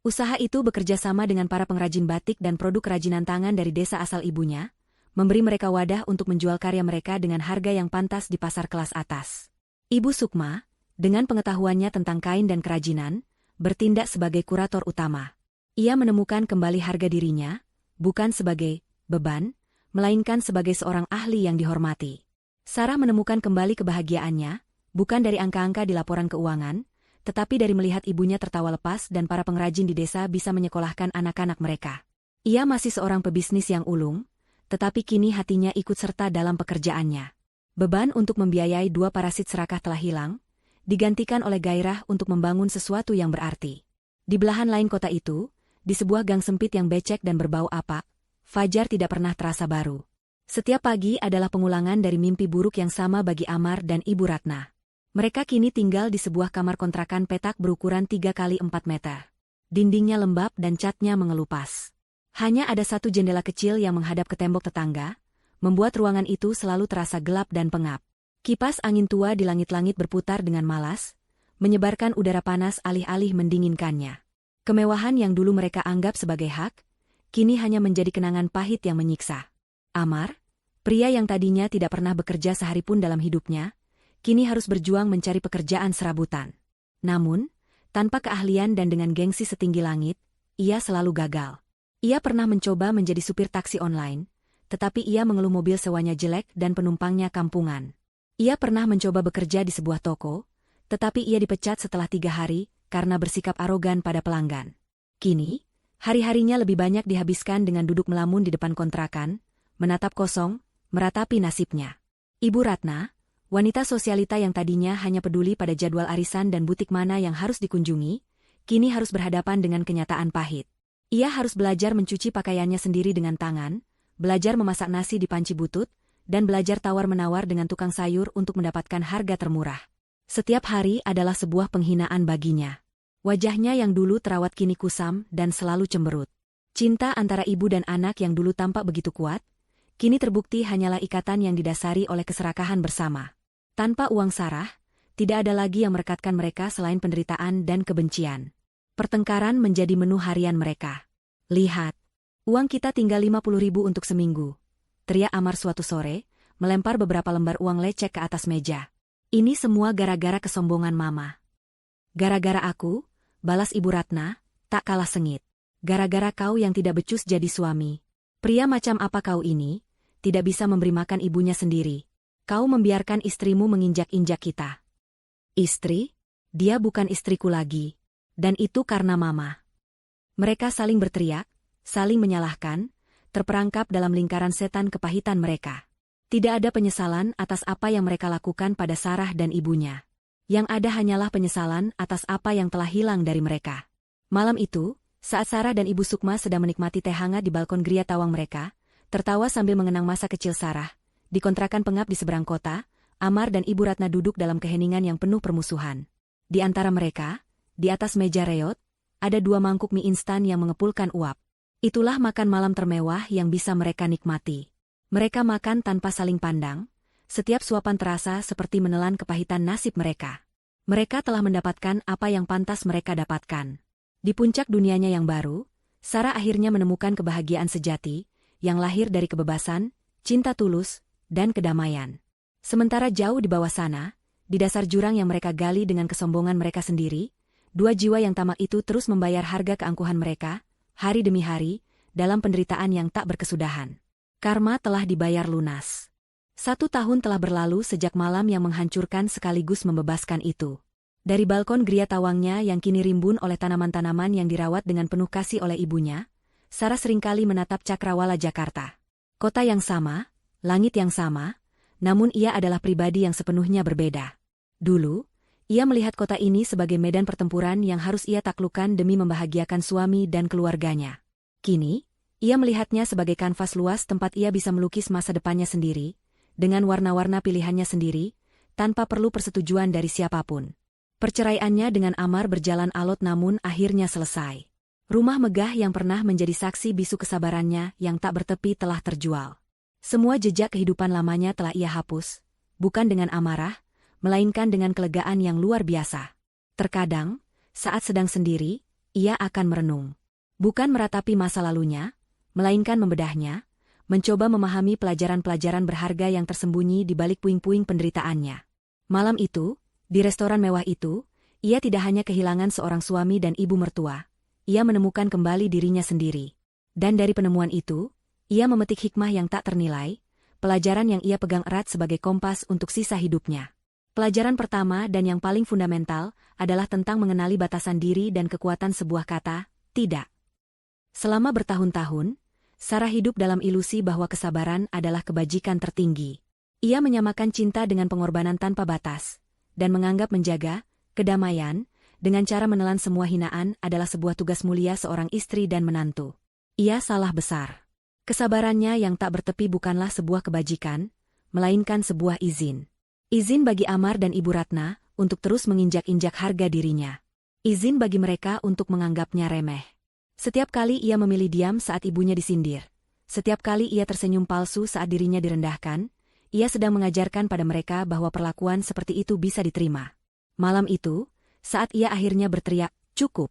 A: Usaha itu bekerja sama dengan para pengrajin batik dan produk kerajinan tangan dari desa asal ibunya, memberi mereka wadah untuk menjual karya mereka dengan harga yang pantas di pasar kelas atas. Ibu Sukma, dengan pengetahuannya tentang kain dan kerajinan, bertindak sebagai kurator utama. Ia menemukan kembali harga dirinya, bukan sebagai beban, melainkan sebagai seorang ahli yang dihormati. Sarah menemukan kembali kebahagiaannya, bukan dari angka-angka di laporan keuangan, tetapi dari melihat ibunya tertawa lepas dan para pengrajin di desa bisa menyekolahkan anak-anak mereka. Ia masih seorang pebisnis yang ulung, tetapi kini hatinya ikut serta dalam pekerjaannya. Beban untuk membiayai 2 parasit serakah telah hilang, digantikan oleh gairah untuk membangun sesuatu yang berarti. Di belahan lain kota itu, di sebuah gang sempit yang becek dan berbau apak, fajar tidak pernah terasa baru. Setiap pagi adalah pengulangan dari mimpi buruk yang sama bagi Amar dan Ibu Ratna. Mereka kini tinggal di sebuah kamar kontrakan petak berukuran 3 kali 4 meter. Dindingnya lembab dan catnya mengelupas. Hanya ada satu jendela kecil yang menghadap ke tembok tetangga, membuat ruangan itu selalu terasa gelap dan pengap. Kipas angin tua di langit-langit berputar dengan malas, menyebarkan udara panas alih-alih mendinginkannya. Kemewahan yang dulu mereka anggap sebagai hak, kini hanya menjadi kenangan pahit yang menyiksa. Amar, pria yang tadinya tidak pernah bekerja sehari pun dalam hidupnya, kini harus berjuang mencari pekerjaan serabutan. Namun, tanpa keahlian dan dengan gengsi setinggi langit, ia selalu gagal. Ia pernah mencoba menjadi supir taksi online, tetapi ia mengeluh mobil sewanya jelek dan penumpangnya kampungan. Ia pernah mencoba bekerja di sebuah toko, tetapi ia dipecat setelah 3 hari karena bersikap arogan pada pelanggan. Kini, hari-harinya lebih banyak dihabiskan dengan duduk melamun di depan kontrakan, menatap kosong, meratapi nasibnya. Ibu Ratna, wanita sosialita yang tadinya hanya peduli pada jadwal arisan dan butik mana yang harus dikunjungi, kini harus berhadapan dengan kenyataan pahit. Ia harus belajar mencuci pakaiannya sendiri dengan tangan, belajar memasak nasi di panci butut, dan belajar tawar-menawar dengan tukang sayur untuk mendapatkan harga termurah. Setiap hari adalah sebuah penghinaan baginya. Wajahnya yang dulu terawat kini kusam dan selalu cemberut. Cinta antara ibu dan anak yang dulu tampak begitu kuat, kini terbukti hanyalah ikatan yang didasari oleh keserakahan bersama. Tanpa uang sarah, tidak ada lagi yang merekatkan mereka selain penderitaan dan kebencian. Pertengkaran menjadi menu harian mereka. Lihat, uang kita tinggal 50.000 untuk seminggu, teriak Amar suatu sore, melempar beberapa lembar uang lecek ke atas meja. Ini semua gara-gara kesombongan mama. Gara-gara aku, balas Ibu Ratna, tak kalah sengit. Gara-gara kau yang tidak becus jadi suami. Pria macam apa kau ini, tidak bisa memberi makan ibunya sendiri. Kau membiarkan istrimu menginjak-injak kita. Istri? Dia bukan istriku lagi. Dan itu karena mama. Mereka saling berteriak, saling menyalahkan, terperangkap dalam lingkaran setan kepahitan mereka. Tidak ada penyesalan atas apa yang mereka lakukan pada Sarah dan ibunya. Yang ada hanyalah penyesalan atas apa yang telah hilang dari mereka. Malam itu, saat Sarah dan Ibu Sukma sedang menikmati teh hangat di balkon geria tawang mereka, tertawa sambil mengenang masa kecil Sarah, di kontrakan pengap di seberang kota, Amar dan Ibu Ratna duduk dalam keheningan yang penuh permusuhan. Di antara mereka, di atas meja reot, ada 2 mangkuk mie instan yang mengepulkan uap. Itulah makan malam termewah yang bisa mereka nikmati. Mereka makan tanpa saling pandang, setiap suapan terasa seperti menelan kepahitan nasib mereka. Mereka telah mendapatkan apa yang pantas mereka dapatkan. Di puncak dunianya yang baru, Sarah akhirnya menemukan kebahagiaan sejati, yang lahir dari kebebasan, cinta tulus, dan kedamaian. Sementara jauh di bawah sana, di dasar jurang yang mereka gali dengan kesombongan mereka sendiri, 2 jiwa yang tamak itu terus membayar harga keangkuhan mereka, hari demi hari, dalam penderitaan yang tak berkesudahan. Karma telah dibayar lunas. 1 tahun telah berlalu sejak malam yang menghancurkan sekaligus membebaskan itu. Dari balkon geria tawangnya yang kini rimbun oleh tanaman-tanaman yang dirawat dengan penuh kasih oleh ibunya, Sarah seringkali menatap Cakrawala Jakarta. Kota yang sama, langit yang sama, namun ia adalah pribadi yang sepenuhnya berbeda. Dulu, ia melihat kota ini sebagai medan pertempuran yang harus ia taklukkan demi membahagiakan suami dan keluarganya. Kini, ia melihatnya sebagai kanvas luas tempat ia bisa melukis masa depannya sendiri, dengan warna-warna pilihannya sendiri, tanpa perlu persetujuan dari siapapun. Perceraiannya dengan Amar berjalan alot namun akhirnya selesai. Rumah megah yang pernah menjadi saksi bisu kesabarannya yang tak bertepi telah terjual. Semua jejak kehidupan lamanya telah ia hapus, bukan dengan amarah, melainkan dengan kelegaan yang luar biasa. Terkadang, saat sedang sendiri, ia akan merenung. Bukan meratapi masa lalunya, melainkan membedahnya, mencoba memahami pelajaran-pelajaran berharga yang tersembunyi di balik puing-puing penderitaannya. Malam itu, di restoran mewah itu, ia tidak hanya kehilangan seorang suami dan ibu mertua, ia menemukan kembali dirinya sendiri. Dan dari penemuan itu, ia memetik hikmah yang tak ternilai, pelajaran yang ia pegang erat sebagai kompas untuk sisa hidupnya. Pelajaran pertama dan yang paling fundamental adalah tentang mengenali batasan diri dan kekuatan sebuah kata, tidak. Selama bertahun-tahun, Sarah hidup dalam ilusi bahwa kesabaran adalah kebajikan tertinggi. Ia menyamakan cinta dengan pengorbanan tanpa batas, dan menganggap menjaga kedamaian dengan cara menelan semua hinaan adalah sebuah tugas mulia seorang istri dan menantu. Ia salah besar. Kesabarannya yang tak bertepi bukanlah sebuah kebajikan, melainkan sebuah izin. Izin bagi Amar dan Ibu Ratna untuk terus menginjak-injak harga dirinya. Izin bagi mereka untuk menganggapnya remeh. Setiap kali ia memilih diam saat ibunya disindir, setiap kali ia tersenyum palsu saat dirinya direndahkan, ia sedang mengajarkan pada mereka bahwa perlakuan seperti itu bisa diterima. Malam itu, saat ia akhirnya berteriak, "Cukup!"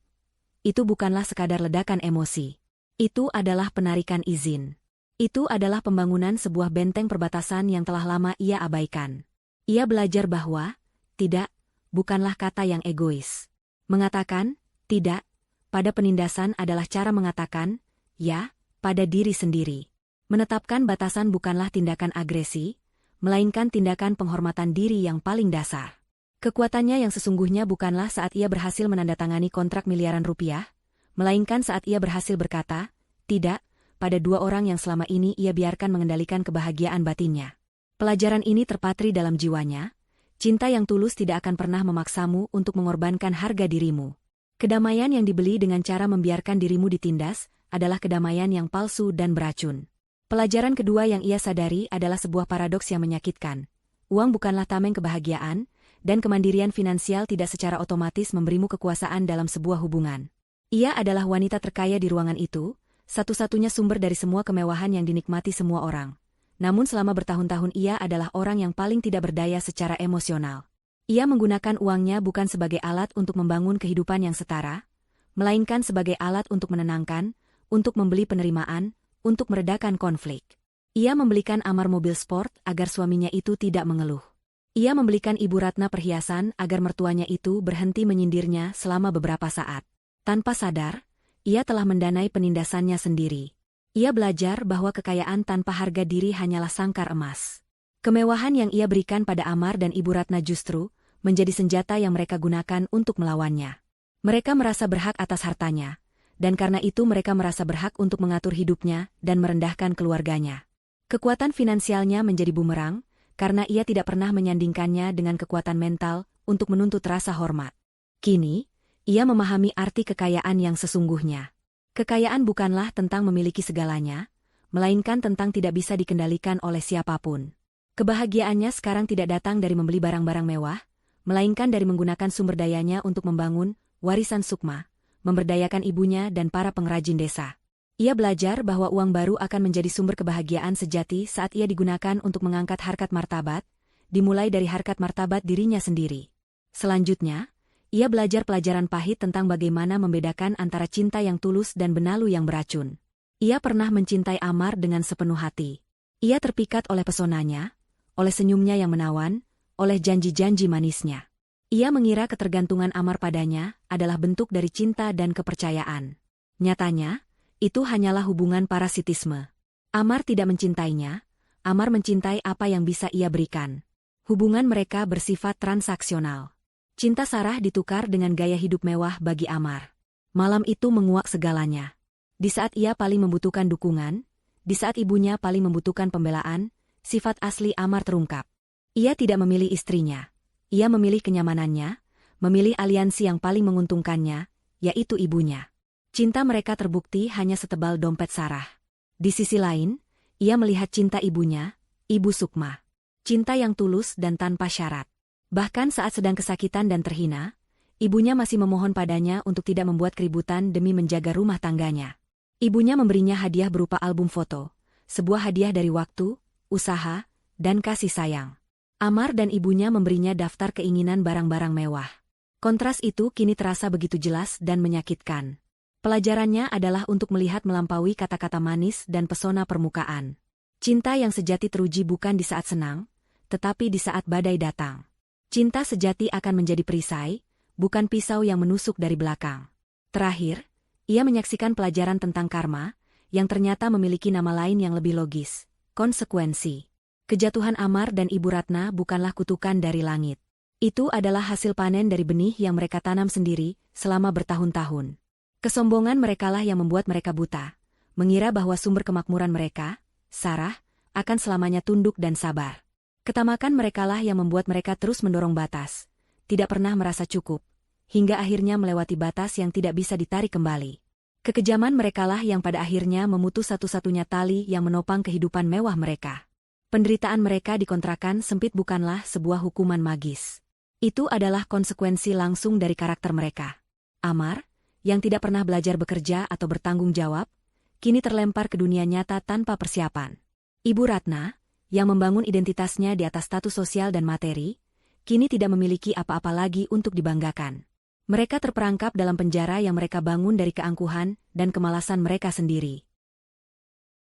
A: Itu bukanlah sekadar ledakan emosi. Itu adalah penarikan izin. Itu adalah pembangunan sebuah benteng perbatasan yang telah lama ia abaikan. Ia belajar bahwa, tidak, bukanlah kata yang egois. Mengatakan, tidak, pada penindasan adalah cara mengatakan, ya, pada diri sendiri. Menetapkan batasan bukanlah tindakan agresi, melainkan tindakan penghormatan diri yang paling dasar. Kekuatannya yang sesungguhnya bukanlah saat ia berhasil menandatangani kontrak miliaran rupiah, melainkan saat ia berhasil berkata, tidak, pada dua orang yang selama ini ia biarkan mengendalikan kebahagiaan batinnya. Pelajaran ini terpatri dalam jiwanya, cinta yang tulus tidak akan pernah memaksamu untuk mengorbankan harga dirimu. Kedamaian yang dibeli dengan cara membiarkan dirimu ditindas, adalah kedamaian yang palsu dan beracun. Pelajaran kedua yang ia sadari adalah sebuah paradoks yang menyakitkan. Uang bukanlah tameng kebahagiaan, dan kemandirian finansial tidak secara otomatis memberimu kekuasaan dalam sebuah hubungan. Ia adalah wanita terkaya di ruangan itu, satu-satunya sumber dari semua kemewahan yang dinikmati semua orang. Namun selama bertahun-tahun ia adalah orang yang paling tidak berdaya secara emosional. Ia menggunakan uangnya bukan sebagai alat untuk membangun kehidupan yang setara, melainkan sebagai alat untuk menenangkan, untuk membeli penerimaan, untuk meredakan konflik. Ia membelikan Amar mobil sport agar suaminya itu tidak mengeluh. Ia membelikan Ibu Ratna perhiasan agar mertuanya itu berhenti menyindirnya selama beberapa saat. Tanpa sadar, ia telah mendanai penindasannya sendiri. Ia belajar bahwa kekayaan tanpa harga diri hanyalah sangkar emas. Kemewahan yang ia berikan pada Amar dan Ibu Ratna justru menjadi senjata yang mereka gunakan untuk melawannya. Mereka merasa berhak atas hartanya, dan karena itu mereka merasa berhak untuk mengatur hidupnya dan merendahkan keluarganya. Kekuatan finansialnya menjadi bumerang, karena ia tidak pernah menyandingkannya dengan kekuatan mental untuk menuntut rasa hormat. Kini, ia memahami arti kekayaan yang sesungguhnya. Kekayaan bukanlah tentang memiliki segalanya, melainkan tentang tidak bisa dikendalikan oleh siapapun. Kebahagiaannya sekarang tidak datang dari membeli barang-barang mewah, melainkan dari menggunakan sumber dayanya untuk membangun warisan sukma, memberdayakan ibunya dan para pengrajin desa. Ia belajar bahwa uang baru akan menjadi sumber kebahagiaan sejati saat ia digunakan untuk mengangkat harkat martabat, dimulai dari harkat martabat dirinya sendiri. Selanjutnya, ia belajar pelajaran pahit tentang bagaimana membedakan antara cinta yang tulus dan benalu yang beracun. Ia pernah mencintai Amar dengan sepenuh hati. Ia terpikat oleh pesonanya, oleh senyumnya yang menawan, oleh janji-janji manisnya. Ia mengira ketergantungan Amar padanya adalah bentuk dari cinta dan kepercayaan. Nyatanya, itu hanyalah hubungan parasitisme. Amar tidak mencintainya, Amar mencintai apa yang bisa ia berikan. Hubungan mereka bersifat transaksional. Cinta Sarah ditukar dengan gaya hidup mewah bagi Amar. Malam itu menguak segalanya. Di saat ia paling membutuhkan dukungan, di saat ibunya paling membutuhkan pembelaan, sifat asli Amar terungkap. Ia tidak memilih istrinya. Ia memilih kenyamanannya, memilih aliansi yang paling menguntungkannya, yaitu ibunya. Cinta mereka terbukti hanya setebal dompet Sarah. Di sisi lain, ia melihat cinta ibunya, Ibu Sukma. Cinta yang tulus dan tanpa syarat. Bahkan saat sedang kesakitan dan terhina, ibunya masih memohon padanya untuk tidak membuat keributan demi menjaga rumah tangganya. Ibunya memberinya hadiah berupa album foto, sebuah hadiah dari waktu, usaha, dan kasih sayang. Amar dan ibunya memberinya daftar keinginan barang-barang mewah. Kontras itu kini terasa begitu jelas dan menyakitkan. Pelajarannya adalah untuk melihat melampaui kata-kata manis dan pesona permukaan. Cinta yang sejati teruji bukan di saat senang, tetapi di saat badai datang. Cinta sejati akan menjadi perisai, bukan pisau yang menusuk dari belakang. Terakhir, ia menyaksikan pelajaran tentang karma, yang ternyata memiliki nama lain yang lebih logis, konsekuensi. Kejatuhan Amar dan Ibu Ratna bukanlah kutukan dari langit. Itu adalah hasil panen dari benih yang mereka tanam sendiri selama bertahun-tahun. Kesombongan merekalah yang membuat mereka buta, mengira bahwa sumber kemakmuran mereka, Sarah, akan selamanya tunduk dan sabar. Ketamakan merekalah yang membuat mereka terus mendorong batas, tidak pernah merasa cukup, hingga akhirnya melewati batas yang tidak bisa ditarik kembali. Kekejaman merekalah yang pada akhirnya memutus satu-satunya tali yang menopang kehidupan mewah mereka. Penderitaan mereka di kontrakan sempit bukanlah sebuah hukuman magis. Itu adalah konsekuensi langsung dari karakter mereka. Amar, yang tidak pernah belajar bekerja atau bertanggung jawab, kini terlempar ke dunia nyata tanpa persiapan. Ibu Ratna, yang membangun identitasnya di atas status sosial dan materi, kini tidak memiliki apa-apa lagi untuk dibanggakan. Mereka terperangkap dalam penjara yang mereka bangun dari keangkuhan dan kemalasan mereka sendiri.